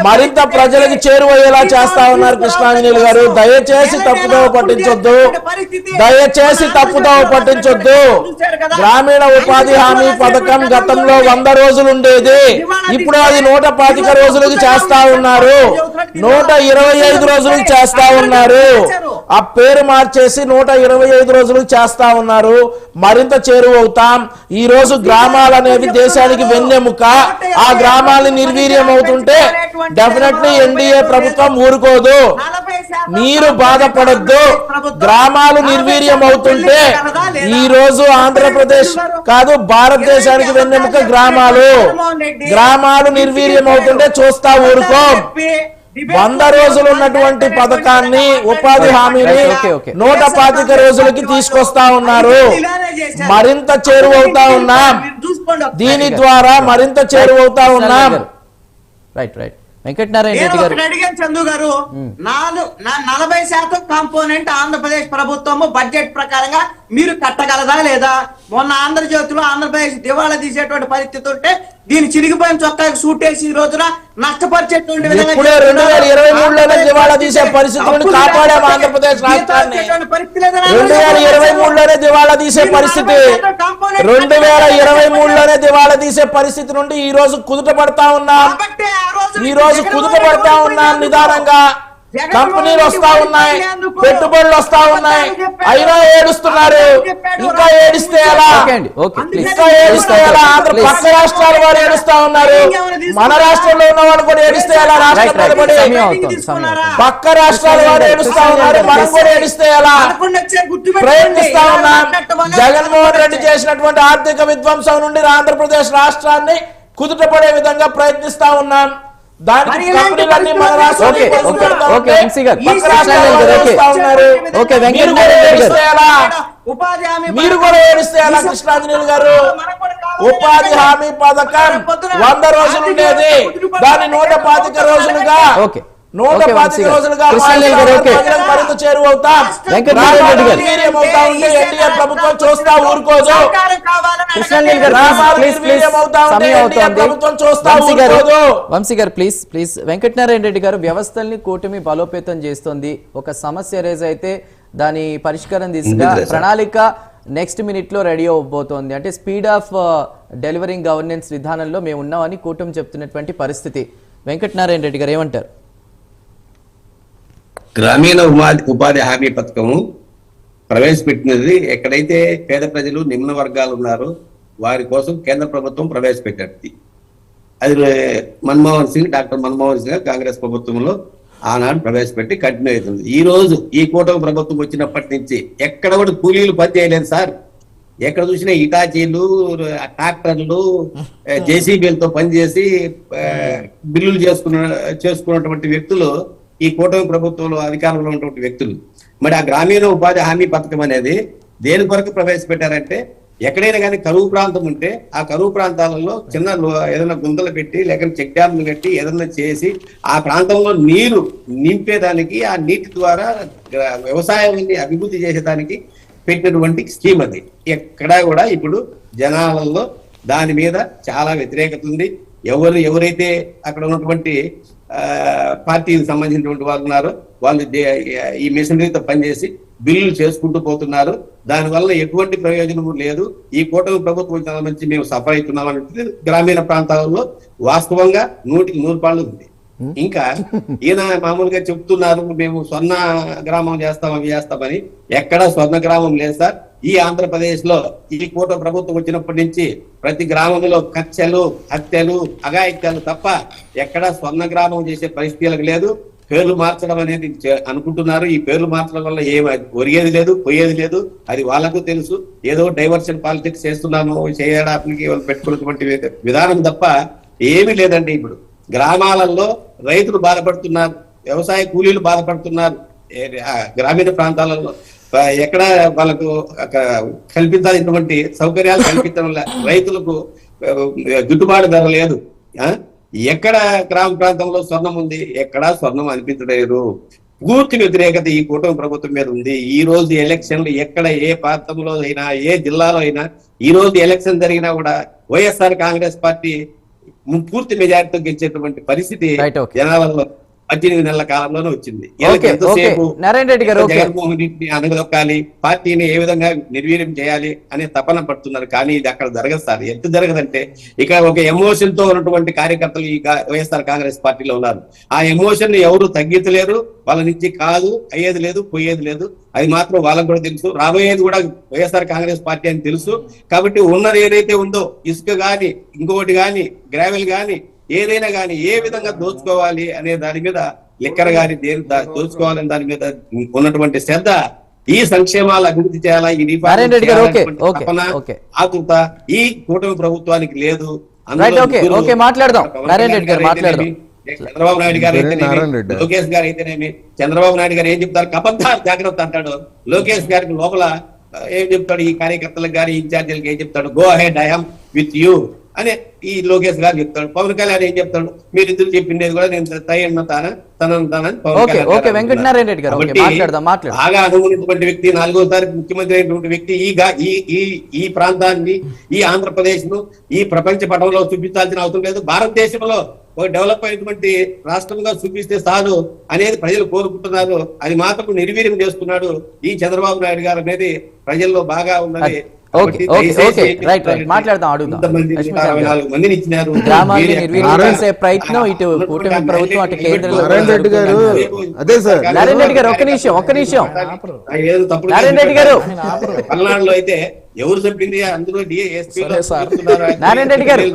మరింత ప్రజలకు చేరువయ్యేలా చేస్తా ఉన్నారు కృష్ణాంజనేయులు గారు. దయచేసి తప్పుదోవ పట్టించొద్దు. గ్రామీణ ఉపాధి హామీ పథకం గతంలో 100 రోజులు ఉండేది, ఇప్పుడు అది 125 రోజులకి చేస్తా ఉన్నారు, 125 రోజులకు చేస్తా ఉన్నారు. ఆ పేరు మార్చేసి 125 రోజులకు చేస్తా ఉన్నారు. మరింత చేరువవుతాం. ఈ రోజు గ్రామాలు అనేవి దేశానికి వెన్నెముక. ఆ గ్రామాలు నిర్వీర్యం అవుతుంటే డెఫినెట్లీ ఎన్డీఏ ప్రభుత్వం ఊరుకోదు. మీరు బాధపడద్దు. గ్రామాలు నిర్వీర్యం అవుతుంటే ఈ రోజు ఆంధ్రప్రదేశ్ కాదు భారతదేశానికి వెన్నెముక గ్రామాలు నిర్వీర్యం అవుతుంటే చూస్తా ఊరుకో. 100 రోజులు ఉన్నటువంటి పథకాన్ని, ఉపాధి హామీని 125 రోజులకి తీసుకొస్తా ఉన్నారు. మరింత చేరువవుతా ఉన్నాం. దీని ద్వారా మరింత చేరువవుతా ఉన్నాం. రైట్ వెంకటనారాయణ రెడ్డి గారు అడిగాను చందు గారు. 40% కాంపోనెంట్ ఆంధ్రప్రదేశ్ ప్రభుత్వము బడ్జెట్ ప్రకారంగా మీరు కట్టగలదా లేదా? మొన్న ఆంధ్రజ్యోతిలో ఆంధ్రప్రదేశ్ దివాళా తీసేటువంటి పరిస్థితి ఉంటే దీన్ని చిరిగిపోయిన చొక్కాకి సూటేసి ఈ రోజున నష్టపరిచేటువంటి విధంగా 2023లోనే దివాళా తీసే పరిస్థితి నుండి కాపాడాము ఆంధ్రప్రదేశ్ రాష్ట్రాన్ని. 2023లోనే దివాళా తీసే పరిస్థితి, 2023లోనే దివాళా తీసే పరిస్థితి నుండి ఈ రోజు కుదుట పడతా ఉన్నాం. నిదానంగా కంపెనీలు వస్తా ఉన్నాయి, పెట్టుబడులు వస్తా ఉన్నాయి, అయినా ఏడుస్తున్నారు. ఇంకా ఏడిస్తే ఎలా? పక్క రాష్ట్రాల వారు ఏడుస్తా ఉన్నారు. మన రాష్ట్రంలో ఉన్న వాళ్ళు కూడా ఏడిస్తే ఎలా? పక్క రాష్ట్రాల వారు ఏడుస్తా ఉన్నారు, మనం కూడా ఏడిస్తే ఎలా? ప్రయత్నిస్తా ఉన్నాం. జగన్మోహన్ రెడ్డి చేసినటువంటి ఆర్థిక విధ్వంసం నుండి ఆంధ్రప్రదేశ్ రాష్ట్రాన్ని కుదుటపడే విధంగా ప్రయత్నిస్తా ఉన్నాం. దానికి కంపెనీలన్నీ మన రాష్ట్రానికి మీరు కూడా ఏడిస్తే ఎలా? కృష్ణాంజనేయులు గారు, ఉపాధి హామీ పథకం 100 రోజులు ఉండేది, దాన్ని 125 రోజులుగా 125 రోజులుగా మరింత చేరువవుతాం. ప్రభుత్వం చూస్తా ఊరుకోదు. వంశీ గారు ప్లీజ్. వెంకటనారాయణ రెడ్డి గారు, వ్యవస్థల్ని కూటమి బలోపేతం చేస్తుంది. ఒక సమస్య రేజ్ అయితే దాని పరిష్కారం దిశగా ప్రణాళిక నెక్స్ట్ మినిట్ లో రెడీ అవబోతోంది. అంటే స్పీడ్ ఆఫ్ డెలివరింగ్ గవర్నెన్స్ విధానంలో మేము ఉన్నామని కూటమి చెప్తున్నటువంటి పరిస్థితి. వెంకటనారాయణ రెడ్డి గారు ఏమంటారు? గ్రామీణ ఉపాధి హామీ పథకము ప్రవేశపెట్టినది ఎక్కడైతే పేద ప్రజలు నిమ్న వర్గాలు ఉన్నారో వారి కోసం కేంద్ర ప్రభుత్వం ప్రవేశపెట్టింది. అది డాక్టర్ మన్మోహన్ సింగ్ కాంగ్రెస్ ప్రభుత్వంలో ఆనాడు ప్రవేశపెట్టి కంటిన్యూ అవుతుంది. ఈ రోజు ఈ కూటమి ప్రభుత్వం వచ్చినప్పటి నుంచి ఎక్కడ కూడా కూలీలు పని చేయలేదు సార్. ఎక్కడ చూసినా ఇటాచీలు, ట్రాక్టర్లు, జేసీబీలతో పనిచేసి బిల్లులు చేసుకున్నటువంటి వ్యక్తులు ఈ కూటమి ప్రభుత్వంలో అధికారంలో ఉన్నటువంటి వ్యక్తులు. మరి ఆ గ్రామీణ ఉపాధి హామీ పథకం అనేది దేని కొరకు ప్రవేశపెట్టారంటే, ఎక్కడైనా కానీ కరువు ప్రాంతం ఉంటే ఆ కరువు ప్రాంతాలలో చిన్న ఏదైనా గుంతలు పెట్టి లేకపోతే చెక్ డ్యామ్లు కట్టి ఏదైనా చేసి ఆ ప్రాంతంలో నీరు నింపేదానికి, ఆ నీటి ద్వారా వ్యవసాయాన్ని అభివృద్ధి చేసేదానికి పెట్టినటువంటి స్కీమ్ అది. ఎక్కడా కూడా ఇప్పుడు జనాలలో దాని మీద చాలా వ్యతిరేకత ఉంది. ఎవరైతే అక్కడ ఉన్నటువంటి పార్టీకి సంబంధించినటువంటి వాళ్ళు ఉన్నారో వాళ్ళు ఈ మిషనరీతో పనిచేసి బిల్లులు చేసుకుంటూ పోతున్నారు. దానివల్ల ఎటువంటి ప్రయోజనం లేదు. ఈ కూటమి ప్రభుత్వం నుంచి మేము సఫర్ అవుతున్నాం అనేది గ్రామీణ ప్రాంతాలలో వాస్తవంగా 100కి 100 ఉంది. ఇంకా ఈయన మామూలుగా చెప్తున్నారు మేము స్వర్ణ గ్రామం చేస్తామని. ఎక్కడ స్వర్ణ గ్రామం లేదు సార్. ఈ ఆంధ్రప్రదేశ్ లో ఈ కూటమి ప్రభుత్వం వచ్చినప్పటి నుంచి ప్రతి గ్రామంలో కక్షలు, హత్యలు, అఘాయిత్యాలు తప్ప ఎక్కడ స్వర్ణ గ్రామం చేసే పరిస్థితులకు లేదు. పేర్లు మార్చడం అనేది అనుకుంటున్నారు. ఈ పేర్లు మార్చడం వల్ల ఏమి ఒరిగేది లేదు, పోయేది లేదు. అది వాళ్ళకు తెలుసు. ఏదో డైవర్షన్ పాలిటిక్స్ చేస్తున్నాము చేయడానికి పెట్టుకున్నటువంటి విధానం తప్ప ఏమీ లేదండి. ఇప్పుడు గ్రామాలలో రైతులు బాధపడుతున్నారు, వ్యవసాయ కూలీలు బాధపడుతున్నారు. గ్రామీణ ప్రాంతాలలో ఎక్కడ వాళ్ళకు కల్పించాల్సినటువంటి సౌకర్యాలు కల్పించడం రైతులకు గిట్టుబాటు ధర లేదు. ఎక్కడ గ్రామ ప్రాంతంలో స్వర్ణం ఉంది, ఎక్కడా స్వర్ణం అనిపించలేదు. పూర్తి వ్యతిరేకత ఈ కూటమి ప్రభుత్వం మీద ఉంది. ఈ రోజు ఎలక్షన్లు ఎక్కడ ఏ ప్రాంతంలో అయినా, ఏ జిల్లాలో అయినా ఈ రోజు ఎలక్షన్ జరిగినా కూడా వైఎస్ఆర్ కాంగ్రెస్ పార్టీ పూర్తి మెజారిటీతో గెలిచేటువంటి పరిస్థితి జనాలలో 18 నెలల కాలంలోనే వచ్చింది. ఓకే, ఎంతసేపు ఓకే. నారాయణ రెడ్డి గారు, ఓకే. జగన్మోహన్ రెడ్డిని అనగదొక్కాలి, పార్టీని ఏ విధంగా నిర్వీర్యం చేయాలి అనే తపన పడుతున్నారు. కానీ ఇది అక్కడ జరగదు సార్. ఎంత జరగదంటే ఇక ఒక ఎమోషన్ తో ఉన్నటువంటి కార్యకర్తలు ఈ వైఎస్ఆర్ కాంగ్రెస్ పార్టీలో ఉన్నారు. ఆ ఎమోషన్ ని ఎవరు తగ్గించలేరు. వాళ్ళ నుంచి కాదు, అయ్యేది లేదు, పోయేది లేదు. అది మాత్రం వాళ్ళకు కూడా తెలుసు. రాబోయేది కూడా వైఎస్ఆర్ కాంగ్రెస్ పార్టీ అని తెలుసు. కాబట్టి ఉన్నది ఏదైతే ఉందో, ఇసుక గాని, ఇంకొకటి గాని, గ్రావెల్ గాని, ఏదైనా గాని ఏ విధంగా దోచుకోవాలి అనే దాని మీద, లిక్కర్ గాని దేని దోచుకోవాలనే దాని మీద ఉన్నటువంటి శ్రద్ధ, ఈ సంక్షేమాలు అభివృద్ధి చేయాలా, ఈ నారాయణ రెడ్డి గారు, ఓకే, ఓకే, తపన, ఓకే. ఆతృత ఈ కూటమి ప్రభుత్వానికి లేదు. రైట్, ఓకే, ఓకే, మాట్లాడదాం. నారాయణ రెడ్డి గారు మాట్లాడదాం. చంద్రబాబు నాయుడు గారు నారాయణ అయితేనేమి, రెడ్డి. లోకేష్ గారు అయితేనేమి, చంద్రబాబు నాయుడు గారు ఏం చెప్తారు? కపంతారు జాగ్రత్త అంటాడు. లోకేష్ గారికి లోపల ఏం చెప్తాడు? ఈ కార్యకర్తలకు గారి ఇన్ఛార్జీలకు ఏం చెప్తాడు? Go ahead, I am with you అని ఈ లోకేష్ గారు చెప్తాడు. పవన్ కళ్యాణ్ ఏం చెప్తాడు? మీరిద్దరు చెప్పిండేది కూడా నేను తనని తానని పవన్ ఓకే, కళ్యాణ్ ఓకే, గారు వెంకటనారాయణ రెడ్డి గారు, ఓకే, కాబట్టి మాట్లాడదాం. బాగా అనుకున్నటువంటి వ్యక్తి, 4వ ముఖ్యమంత్రి అయినటువంటి వ్యక్తి ఈ ప్రాంతాన్ని, ఈ ఆంధ్రప్రదేశ్ ను ఈ ప్రపంచ పటంలో చూపించాల్సిన అవసరం లేదు. భారతదేశంలో ఒక డెవలప్ అయినటువంటి రాష్ట్రంగా చూపిస్తే చాలు అనేది ప్రజలు కోరుకుంటున్నారు. అది మాత్రం నిర్వీర్యం చేస్తున్నాడు ఈ చంద్రబాబు నాయుడు గారు అనేది ప్రజల్లో బాగా ఉన్నది. Okay, okay, okay, right, right, మాట్లాడదాం, అడుగుదాం. 164 మందిని ఇచ్చినారు. గ్రామాన్ని నిర్వీర్యం చేసే ప్రయత్నం ఇటు కూటమి ప్రభుత్వం, అటు కేంద్రంలో నారాయణ రెడ్డి గారు, అదే సార్. నారాయణ రెడ్డి గారు, ఒక్క నిమిషం. ఏదో తప్పుడు నారాయణ రెడ్డి గారు. పల్నాడులో అయితే ఎవరు చెప్పింది? అందులో డిఎస్పీ నారాయణ రెడ్డి గారు.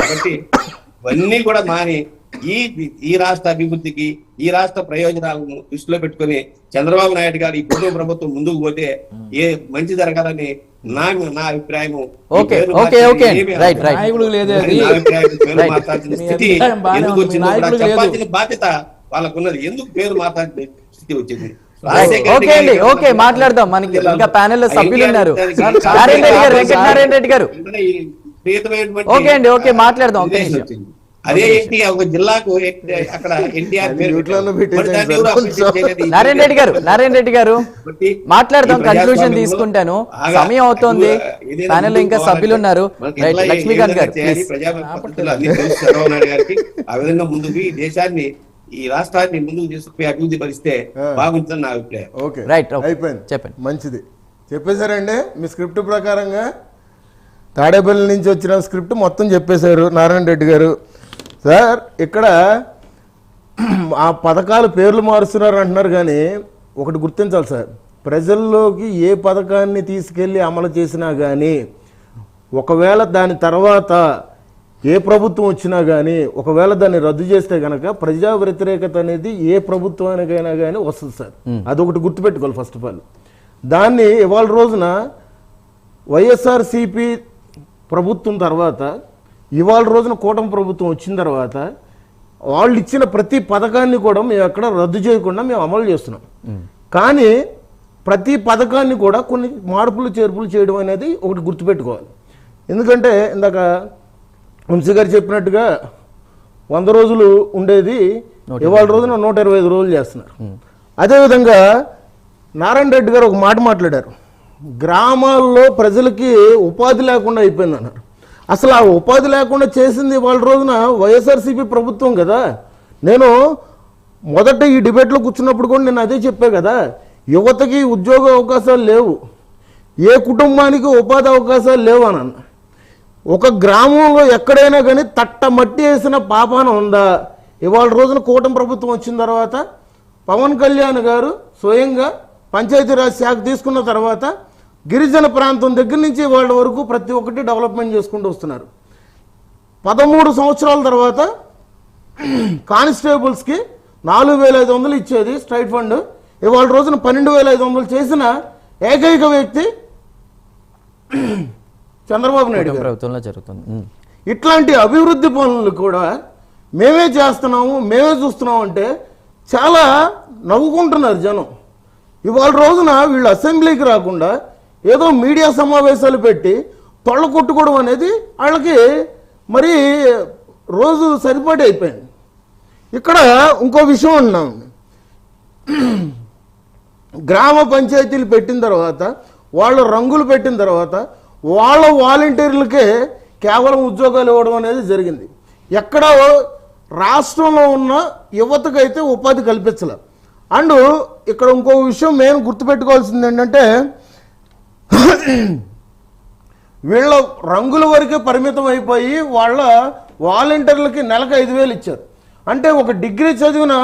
కాబట్టి ఇవన్నీ కూడా మాని ఈ రాష్ట్ర అభివృద్ధికి, ఈ రాష్ట్ర ప్రయోజనాలను దృష్టిలో పెట్టుకుని చంద్రబాబు నాయుడు గారు ఈ కుటుంబ ప్రభుత్వం ముందుకు పోతే ఏ మంచి జరగాలని నా అభిప్రాయము. Okay, okay, okay, right, right. నాయకులు లేదే అది. నా అభిప్రాయం పేరు రైట్. మార్చాల్సిన స్థితి అభిప్రాయం బాగానే ఎందుకు ఉంది. వచ్చిందో కూడా నాయకులకు లేదు. చెప్పాల్సిన బాధ్యత వాళ్ళకున్నది. ఎందుకు పేరు మార్చాల్సిన స్థితి వచ్చింది? ఓకే అండి, ఓకే, మాట్లాడదాం. మనకి ఇంకా ప్యానెల్ లో సభ్యులు ఉన్నారు. నారాయణ రెడ్డి గారు, వెంకటనారాయణ రెడ్డి గారు, ఓకే అండి, ఓకే, మాట్లాడదాం. ఒక్క నిమిషం. అదే ఎన్టీఆర్ ఒక జిల్లాకు అక్కడ ఎన్టీఆర్ నారాయణ రెడ్డి గారు, నారాయణ రెడ్డి గారు, మాట్లాడదాం. కన్క్లూజన్ తీసుకుంటాను, సమయం అవుతోంది. ప్యానెల్ లో ఇంకా సభ్యులు ఉన్నారు. రైట్, లక్ష్మీకాంత్ గారు, ప్లీజ్. చంద్రబాబు గారికి ఆ విధంగా ముందుకు ఈ దేశాన్ని, ఈ రాష్ట్రాన్ని ముందుకు తీసుకుపోయి అభివృద్ధి పరిస్తే బాగుంటుందని నా అభిప్రాయం. ఓకే, రైట్, ఓకే, అయిపోయింది, చెప్పండి. మంచిది చెప్పేశారండి. మీ స్క్రిప్ట్ ప్రకారంగా తాడేపల్లి నుంచి వచ్చిన స్క్రిప్ట్ మొత్తం చెప్పేశారు నారాయణ రెడ్డి గారు. సార్, ఇక్కడ ఆ పథకాల పేర్లు మారుస్తున్నారు అంటున్నారు, కానీ ఒకటి గుర్తించాలి సార్. ప్రజల్లోకి ఏ పథకాన్ని తీసుకెళ్ళి అమలు చేసినా కానీ, ఒకవేళ దాని తర్వాత ఏ ప్రభుత్వం వచ్చినా కానీ, ఒకవేళ దాన్ని రద్దు చేస్తే కనుక ప్రజా వ్యతిరేకత అనేది ఏ ప్రభుత్వానికైనా కానీ వస్తుంది సార్. అదొకటి గుర్తుపెట్టుకోవాలి ఫస్ట్ ఆఫ్ ఆల్. దాన్ని ఇవాళ రోజున వైఎస్ఆర్సీపీ ప్రభుత్వం తర్వాత, ఇవాళ రోజున కూటమి ప్రభుత్వం వచ్చిన తర్వాత వాళ్ళు ఇచ్చిన ప్రతి పథకాన్ని కూడా మేము ఎక్కడ రద్దు చేయకుండా మేము అమలు చేస్తున్నాం. కానీ ప్రతి పథకాన్ని కూడా కొన్ని మార్పులు చేర్పులు చేయడం అనేది ఒకటి గుర్తుపెట్టుకోవాలి. ఎందుకంటే ఇందాక వంశీ గారు చెప్పినట్టుగా 100 రోజులు ఉండేది ఇవాళ రోజున 125 రోజులు చేస్తున్నారు. అదేవిధంగా నారాయణ రెడ్డి గారు ఒక మాట మాట్లాడారు, గ్రామాల్లో ప్రజలకి ఉపాధి లేకుండా అయిపోయింది అన్నారు. అసలు ఆ ఉపాధి లేకుండా చేసింది వాళ్ళ రోజున వైఎస్ఆర్సీపీ ప్రభుత్వం కదా. నేను మొదట ఈ డిబేట్లో కూర్చున్నప్పుడు కూడా నేను అదే చెప్పా కదా, యువతకి ఉద్యోగ అవకాశాలు లేవు, ఏ కుటుంబానికి ఉపాధి అవకాశాలు లేవు అని అన్న. ఒక గ్రామంలో ఎక్కడైనా కానీ తట్ట మట్టి వేసిన పాపాన ఉందా? ఇవాళ రోజున కూటమి ప్రభుత్వం వచ్చిన తర్వాత పవన్ కళ్యాణ్ గారు స్వయంగా పంచాయతీరాజ్ శాఖ తీసుకున్న తర్వాత గిరిజన ప్రాంతం దగ్గర నుంచి వాళ్ళ వరకు ప్రతి ఒక్కటి డెవలప్మెంట్ చేసుకుంటూ వస్తున్నారు. 13 సంవత్సరాల తర్వాత కానిస్టేబుల్స్కి 4,500 ఇచ్చేది స్ట్రైట్ ఫండ్, ఇవాళ రోజున 12,500 చేసిన ఏకైక వ్యక్తి చంద్రబాబు నాయుడు గారు. ప్రభుత్వంలో జరుగుతుంది. ఇట్లాంటి అభివృద్ధి పనులు కూడా మేమే చేస్తున్నాము, మేమే చూస్తున్నాము అంటే చాలా నవ్వుకుంటున్నారు జనం. ఇవాళ రోజున వీళ్ళు అసెంబ్లీకి రాకుండా ఏదో మీడియా సమావేశాలు పెట్టి తొళ్ళ కొట్టుకోవడం అనేది వాళ్ళకి మరి రోజు సరిపడి అయిపోయింది. ఇక్కడ ఇంకో విషయం ఉన్నాం, గ్రామ పంచాయతీలు పెట్టిన తర్వాత, వాళ్ళ రంగులు పెట్టిన తర్వాత వాళ్ళ వాలంటీర్లకే కేవలం ఉద్యోగాలు ఇవ్వడం అనేది జరిగింది. ఎక్కడో రాష్ట్రంలో ఉన్న యువతకైతే ఉపాధి కల్పించలేదు. అండ్ ఇక్కడ ఇంకో విషయం మేము గుర్తుపెట్టుకోవాల్సింది ఏంటంటే వీళ్ళ రంగుల వరకే పరిమితం అయిపోయి వాళ్ళ వాలంటీర్లకి నెలకు 5,000 ఇచ్చారు. అంటే ఒక డిగ్రీ చదివిన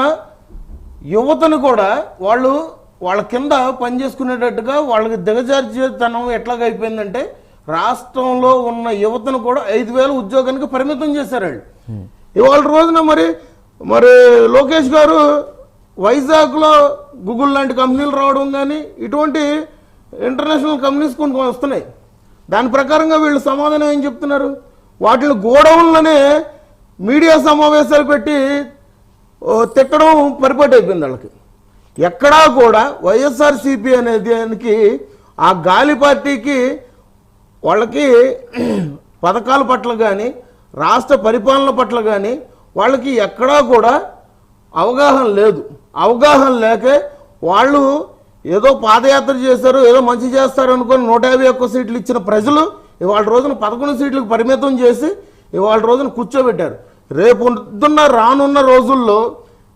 యువతను కూడా వాళ్ళ కింద పనిచేసుకునేటట్టుగా వాళ్ళకి దిగజార్చేతనం ఎట్లాగైపోయిందంటే రాష్ట్రంలో ఉన్న యువతను కూడా 5,000 ఉద్యోగానికి పరిమితం చేశారు వాళ్ళు. ఇవాళ రోజున మరి లోకేష్ గారు వైజాగ్లో గూగుల్ లాంటి కంపెనీలు రావడం కానీ ఇటువంటి ఇంటర్నేషనల్ కంపెనీస్ కొన్ని వస్తున్నాయి. దాని ప్రకారంగా వీళ్ళు సమాధానం ఏం చెప్తున్నారు? వాటిని గోడౌన్లోనే మీడియా సమావేశాలు పెట్టి తిట్టడం పరిపాటి అయిపోయింది వాళ్ళకి. ఎక్కడా కూడా వైఎస్ఆర్సీపీ అనే దానికి ఆ గాలి పార్టీకి వాళ్ళకి పథకాల పట్ల కానీ రాష్ట్ర పరిపాలన పట్ల కానీ వాళ్ళకి ఎక్కడా కూడా అవగాహన లేదు. అవగాహన లేకే వాళ్ళు ఏదో పాదయాత్ర చేశారు, ఏదో మంచి చేస్తారు అనుకొని 151 సీట్లు ఇచ్చిన ప్రజలు ఇవాళ రోజున 11 సీట్లకు పరిమితం చేసి ఇవాళ రోజున కూర్చోబెట్టారు. రేపు రానున్న రోజుల్లో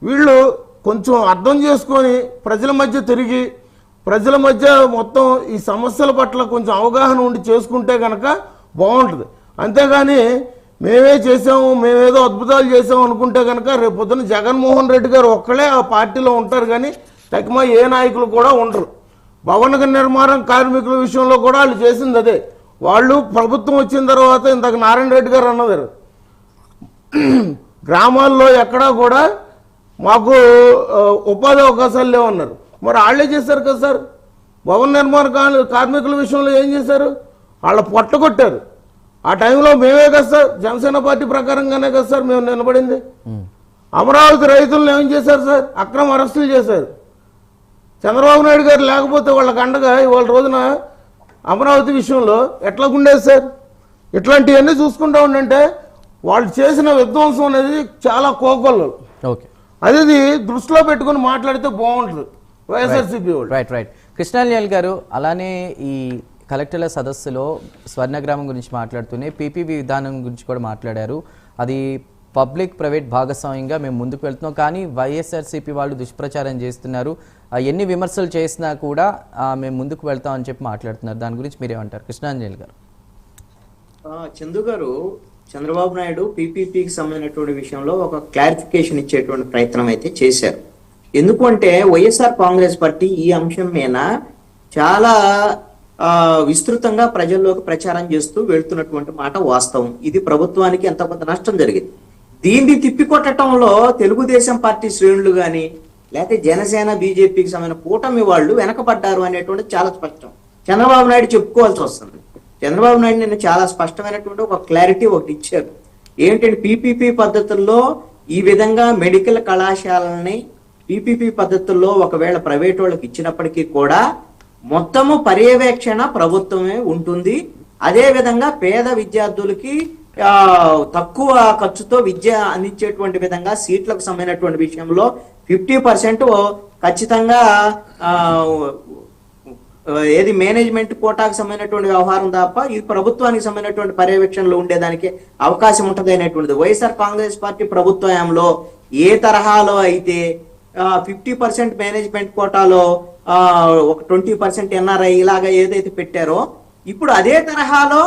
వీళ్ళు కొంచెం అర్థం చేసుకొని ప్రజల మధ్య తిరిగి ప్రజల మధ్య మొత్తం ఈ సమస్యల పట్ల కొంచెం అవగాహన ఉండి చేసుకుంటే కనుక బాగుంటుంది. అంతేగాని మేమే చేసాము, మేమేదో అద్భుతాలు చేసాము అనుకుంటే కనుక రేపు పొద్దున జగన్మోహన్ రెడ్డి గారు ఒక్కడే ఆ పార్టీలో ఉంటారు, కానీ తక్కువ ఏ నాయకులు కూడా ఉండరు. భవన నిర్మాణం కార్మికుల విషయంలో కూడా వాళ్ళు చేసింది అదే. వాళ్ళు ప్రభుత్వం వచ్చిన తర్వాత ఇంతకు నారాయణ రెడ్డి గారు అన్నదారు గ్రామాల్లో ఎక్కడా కూడా మాకు ఉపాధి అవకాశాలు లేవన్నారు. మరి వాళ్ళే చేశారు కదా సార్. భవన నిర్మాణ కార్మికుల విషయంలో ఏం చేశారు? వాళ్ళ పొట్టగొట్టారు. ఆ టైంలో మేమే కదా సార్, జనసేన పార్టీ ప్రకారంగానే కదా సార్ మేము నిలబడింది. అమరావతి రైతులను ఏం చేశారు సార్? అక్రమ అరెస్టులు చేశారు. చంద్రబాబు నాయుడు గారు లేకపోతే వాళ్ళకి అండగా ఇవాళ రోజున అమరావతి విషయంలో ఎట్లా ఉండేది సార్? ఇట్లాంటివన్నీ చూసుకుంటా ఉండంటే వాళ్ళు చేసిన విధ్వంసం అనేది చాలా కోకొల్లు. ఓకే, అది దృష్టిలో పెట్టుకుని మాట్లాడితే బాగుంటుంది వైఎస్ఆర్సీపీ వాళ్ళు. రైట్ కృష్ణాలియాల్ గారు, అలానే ఈ కలెక్టర్ల సదస్సులో స్వర్ణగ్రామం గురించి మాట్లాడుతూనే పీపీపీ విధానం గురించి కూడా మాట్లాడారు. అది పబ్లిక్ ప్రైవేట్ భాగస్వామ్యంగా మేము ముందుకు వెళ్తున్నాం, కానీ వైఎస్ఆర్సీపీ వాళ్ళు దుష్ప్రచారం చేస్తున్నారు, ఎన్ని విమర్శలు చేసినా కూడా మేము ముందుకు వెళ్తాం అని చెప్పి మాట్లాడుతున్నారు. దాని గురించి మీరేమంటారు కృష్ణాంజలి గారు? చందు గారు, చంద్రబాబు నాయుడు పీపీపీకి సంబంధించినటువంటి విషయంలో ఒక క్లారిఫికేషన్ ఇచ్చేటువంటి ప్రయత్నం అయితే చేశారు. ఎందుకంటే వైఎస్ఆర్ కాంగ్రెస్ పార్టీ ఈ అంశం మీద చాలా విస్తృతంగా ప్రజల్లోకి ప్రచారం చేస్తూ వెళ్తున్నటువంటి మాట వాస్తవం. ఇది ప్రభుత్వానికి ఎంత కొంత నష్టం జరిగింది. దీన్ని తిప్పికొట్టడంలో తెలుగుదేశం పార్టీ శ్రేణులు కానీ లేకపోతే జనసేన బీజేపీకి సంబంధించిన కూటమి వాళ్ళు వెనకబడ్డారు అనేటువంటిది చాలా స్పష్టం. చంద్రబాబు నాయుడు చెప్పుకోవాల్సి వస్తుంది. చంద్రబాబు నాయుడు నిన్న చాలా స్పష్టమైనటువంటి ఒక క్లారిటీ ఒకటి ఇచ్చారు. ఏంటంటే పీపీపీ పద్ధతుల్లో ఈ విధంగా మెడికల్ కళాశాలని పీపీపీ పద్ధతుల్లో ఒకవేళ ప్రైవేట్ వాళ్ళకి ఇచ్చినప్పటికీ కూడా మొత్తము పర్యవేక్షణ ప్రభుత్వమే ఉంటుంది. అదే విధంగా పేద విద్యార్థులకి తక్కువ ఖర్చుతో విద్య అందించేటువంటి విధంగా సీట్లకు సంబంధించినటువంటి విషయంలో 50% ఖచ్చితంగా ఏది మేనేజ్మెంట్ కోటాకు సంబంధించినటువంటి వ్యవహారం తప్ప ఇది ప్రభుత్వానికి సంబంధించినటువంటి పర్యవేక్షణలో ఉండేదానికి అవకాశం ఉంటుంది అనేటువంటిది. వైఎస్ఆర్ కాంగ్రెస్ పార్టీ ప్రభుత్వంలో ఏ తరహాలో అయితే 50% మేనేజ్మెంట్ కోటాలో ఒక 20% ఎన్ఆర్ఐ ఇలాగా ఏదైతే పెట్టారో ఇప్పుడు అదే తరహాలో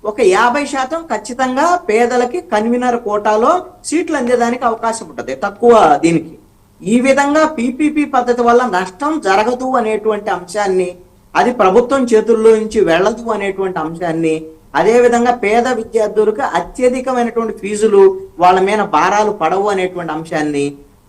ఒక 50% ఖచ్చితంగా పేదలకి కన్వీనర్ కోటాలో సీట్లు అందేదానికి అవకాశం ఉంటుంది తక్కువ దీనికి. ఈ విధంగా పీపీపీ పద్ధతి వల్ల నష్టం జరగదు అనేటువంటి అంశాన్ని, అది ప్రభుత్వం చేతుల్లో నుంచి వెళ్ళదు అనేటువంటి అంశాన్ని, అదే విధంగా పేద విద్యార్థులకు అత్యధికమైనటువంటి ఫీజులు వాళ్ళ మీద భారాలు పడవు అనేటువంటి అంశాన్ని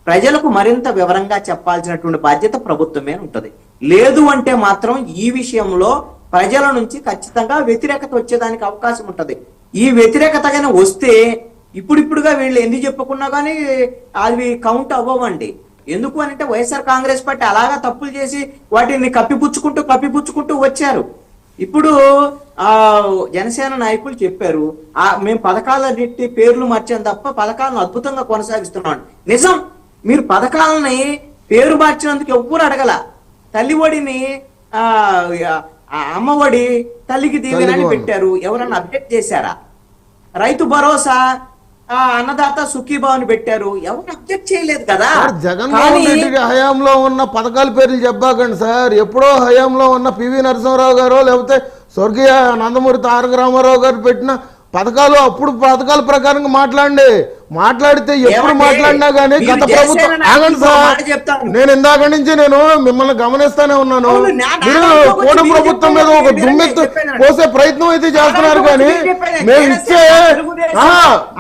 ప్రజలకు మరింత వివరంగా చెప్పాల్సినటువంటి బాధ్యత ప్రభుత్వమే ఉంటుంది. లేదు అంటే మాత్రం ఈ విషయంలో ప్రజల నుంచి ఖచ్చితంగా వ్యతిరేకత వచ్చేదానికి అవకాశం ఉంటది. ఈ వ్యతిరేకతగానే వస్తే ఇప్పుడిప్పుడుగా వీళ్ళు ఎన్ని చెప్పుకున్నా కానీ అవి కౌంట్ అవ్వవండి. ఎందుకు అని అంటే వైఎస్ఆర్ కాంగ్రెస్ పార్టీ అలాగా తప్పులు చేసి వాటిని కప్పిపుచ్చుకుంటూ వచ్చారు. ఇప్పుడు జనసేన నాయకులు చెప్పారు, మేము పథకాలన్నిటి పేర్లు మార్చాం తప్ప పథకాలను అద్భుతంగా కొనసాగిస్తున్నాం. నిజం, మీరు పథకాలని పేరు మార్చినందుకు ఎవ్వరు అడగల. తల్లిఒడిని అమ్మఒడి తల్లికి దీవెనని పెట్టారు, ఎవరన్నా అప్డేట్ చేశారా? రైతు భరోసా అన్నదాత సుఖీభావని పెట్టారు, ఎవరు అబ్జెక్ట్ చేయలేదు కదా. సార్, జగన్మోహన్ రెడ్డి హయాంలో ఉన్న పథకాల పేర్లు చెప్పాకండి సార్. ఎప్పుడో హయాంలో ఉన్న పివి నరసింహారావు గారు లేకపోతే స్వర్గీయ నందమూరి తారక రామారావు గారు పెట్టిన పథకాలు, అప్పుడు పథకాల ప్రకారంగా మాట్లాడితే ఎప్పుడు మాట్లాడినా కానీ గత ప్రభుత్వం ఆగండి సార్. నేను ఇందాక నుంచి నేను మిమ్మల్ని గమనిస్తానే ఉన్నాను. మీరు కూటమి ప్రభుత్వం మీద ఒక దుమ్మెత్తు పోసే ప్రయత్నం అయితే చేస్తున్నారు, కానీ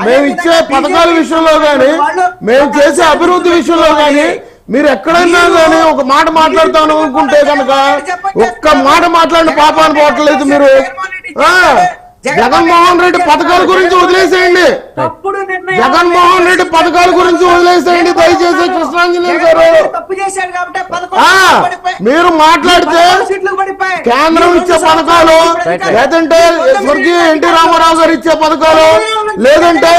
మేము ఇచ్చే పథకాల విషయంలో కానీ మేము చేసే అభివృద్ధి విషయంలో కానీ మీరు ఎక్కడైనా కానీ ఒక మాట మాట్లాడతాను అనుకుంటే కనుక ఒక్క మాట మాట్లాడిన పాపాన్ని పోవట్లేదు మీరు. జగన్మోహన్ రెడ్డి పథకాల గురించి వదిలేసేయండి, జగన్మోహన్ రెడ్డి పథకాల గురించి వదిలేసేయండి దయచేసి. కృష్ణాంజనేయులు గారు మీరు మాట్లాడితే కేంద్రం ఇచ్చే పథకాలు, లేదంటే స్వర్గీయ ఎన్టీ రామారావు గారు ఇచ్చే పథకాలు, లేదంటే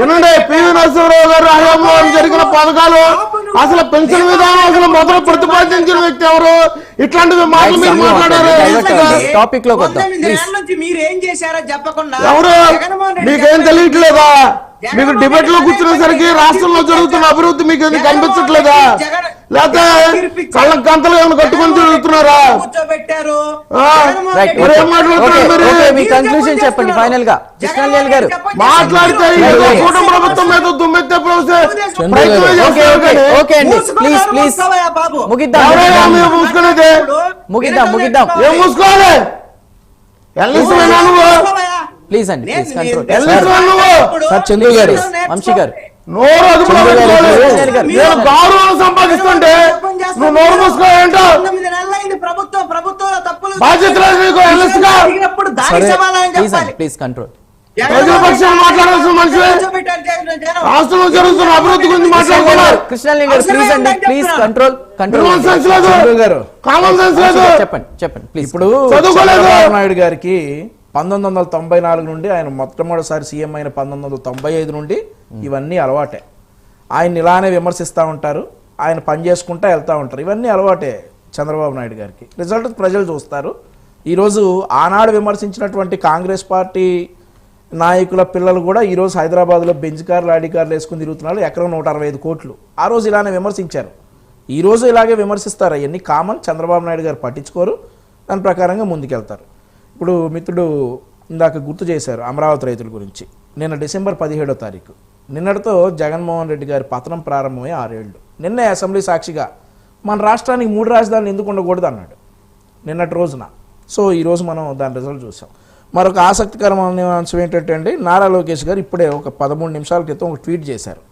ఏనండి పివి నరసింహారావు గారు హయాంలో జరిగిన పథకాలు, అసలు పెన్షన్ విధానం అసలు మొదలు ప్రతిపాదించిన వ్యక్తి ఎవరు? ఇట్లాంటివి మాటలు మీరు మాట్లాడారు. టాపిక్ లో మీరేం చేశారో చెప్పకుండా ఎవరు మీకేం తెలియట్లేదా? మీకు డిబేట్ లో కూర్చునేసరికి రాష్ట్రంలో జరుగుతున్న అభివృద్ధి మీకు ఎందుకు కనిపించట్లేదా? లేకపోతే కళ్ళ గంతలు ఏమైనా కట్టుకొని తిరుగుతున్నారా? ఏం మాట్లాడుతున్నారు కన్క్లూజన్ చెప్పండి ఫైనల్ గా కృష్ణాంజనేయులు గారు. మాట్లాడితే కూటమి ప్రభుత్వం మీద దుమ్మెత్తే ఓకే అండి, ప్లీజ్ ప్లీజ్ ముగిద్దాం మూసుకునేది. ముగిద్దాం ఏం మూసుకోవాలి? ప్లీజ్ అండి, ప్లీజ్ కంట్రోల్. సార్ చంద్రు గారు, వంశీ గారు, నోరు అదుపులో పెట్టుకోవాలి. నేను గౌరవం సంపాదిస్తుంటే నువ్వు నోరు మూసుకోవాలంటో బాధ్యత లేదు నీకు. Please control. ప్రజల పక్షాన్ని మాట్లాడాల్సిన మనిషి రాష్ట్రంలో జరుగుతున్న అభివృద్ధి గురించి మాట్లాడుతున్నారు. కృష్ణాంజనేయులు గారు ప్లీజ్ అండి, ప్లీజ్ కంట్రోల్. కామన్ సెన్స్ లేదు, కామన్ సెన్స్ లేదు. చెప్పండి ప్లీజ్. ఇప్పుడు చంద్రబాబు నాయుడు గారికి 1994 నుండి, ఆయన మొట్టమొదటిసారి సీఎం అయిన 1995 నుండి ఇవన్నీ అలవాటే. ఆయన ఇలానే విమర్శిస్తూ ఉంటారు, ఆయన పని చేసుకుంటూ వెళ్తూ ఉంటారు. ఇవన్నీ అలవాటే చంద్రబాబు నాయుడు గారికి. రిజల్ట్ ప్రజలు చూస్తారు. ఈరోజు ఆనాడు విమర్శించినటువంటి కాంగ్రెస్ పార్టీ నాయకుల పిల్లలు కూడా ఈరోజు హైదరాబాద్లో బెంచ్ కార్లు, ఆడి కార్లు వేసుకుని తిరుగుతున్నారు. ఎకరం 165 కోట్లు. ఆ రోజు ఇలానే విమర్శించారు, ఈరోజు ఇలాగే విమర్శిస్తారు. అవన్నీ కామన్. చంద్రబాబు నాయుడు గారు పట్టించుకోరు, దాని ప్రకారంగా ముందుకెళ్తారు. ఇప్పుడు మిత్రుడు ఇందాక గుర్తు చేశారు అమరావతి రైతుల గురించి. నిన్న డిసెంబర్ 17వ తారీఖు, నిన్నటితో జగన్మోహన్ రెడ్డి గారి పతనం ప్రారంభమై 6 ఏళ్ళు. నిన్నే అసెంబ్లీ సాక్షిగా మన రాష్ట్రానికి 3 రాజధానులు ఎందుకు ఉండకూడదు అన్నాడు నిన్నటి రోజున. సో ఈరోజు మనం దాని రిజల్ట్ చూసాం. మరొక ఆసక్తికరమైన అంశం ఏంటంటే అండి, నారా లోకేష్ గారు ఇప్పుడే ఒక 13 నిమిషాల క్రితం ఒక ట్వీట్ చేశారు.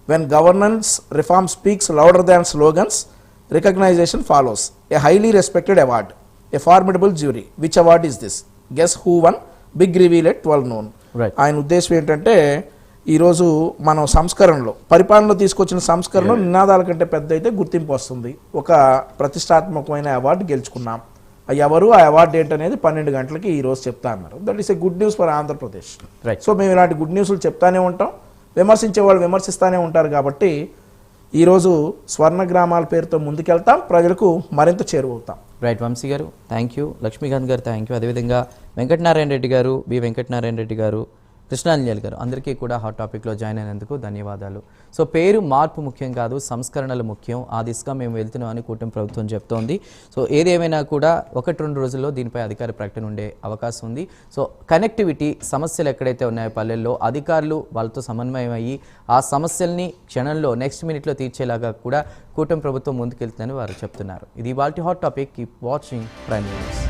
When governance reform speaks louder than slogans, recognition follows. A highly respected award, a formidable jury. Which award is this? Guess who won? Big reveal at 12 noon. ఆయన ఉద్దేశం ఏంటంటే, ఈరోజు మనం సంస్కరణలో, పరిపాలనలో తీసుకొచ్చిన సంస్కరణ నినాదాల కంటే పెద్ద అయితే గుర్తింపు వస్తుంది. ఒక ప్రతిష్టాత్మకమైన అవార్డు గెలుచుకున్నాం. ఎవరు, ఆ అవార్డు డేట్ అనేది 12 గంటలకి ఈరోజు చెప్తా అన్నారు. That is a good news for Andhra Pradesh. So మేము ఇలాంటి గుడ్ న్యూస్లు చెప్తానే ఉంటాం, విమర్శించే వాళ్ళు విమర్శిస్తూనే ఉంటారు. కాబట్టి ఈరోజు స్వర్ణ గ్రామాల పేరుతో ముందుకెళ్తాం, ప్రజలకు మరింత చేరువవుతాం. రైట్ వంశీ గారు థ్యాంక్ యూ, లక్ష్మీకాంత్ గారు థ్యాంక్ యూ, అదేవిధంగా వెంకటనారాయణ రెడ్డి గారు, వెంకటనారాయణ రెడ్డి గారు, కృష్ణాంజనేయులు గారు, అందరికీ కూడా హాట్ టాపిక్లో జాయిన్ అయినందుకు ధన్యవాదాలు. సో పేరు మార్పు ముఖ్యం కాదు, సంస్కరణలు ముఖ్యం. ఆ దిశగా మేము వెళ్తున్నామని కూటమి ప్రభుత్వం చెప్తోంది. సో ఏదేమైనా కూడా 1-2 రోజుల్లో దీనిపై అధికార ప్రకటన ఉండే అవకాశం ఉంది. సో కనెక్టివిటీ సమస్యలు ఎక్కడైతే ఉన్నాయో పల్లెల్లో, అధికారులు వాళ్ళతో సమన్వయం అయ్యి ఆ సమస్యల్ని క్షణంలో నెక్స్ట్ మినిట్లో తీర్చేలాగా కూడా కూటమి ప్రభుత్వం ముందుకెళ్తుందని వారు చెప్తున్నారు. ఇది ఇవాల్టి hot topic. Keep watching prime news.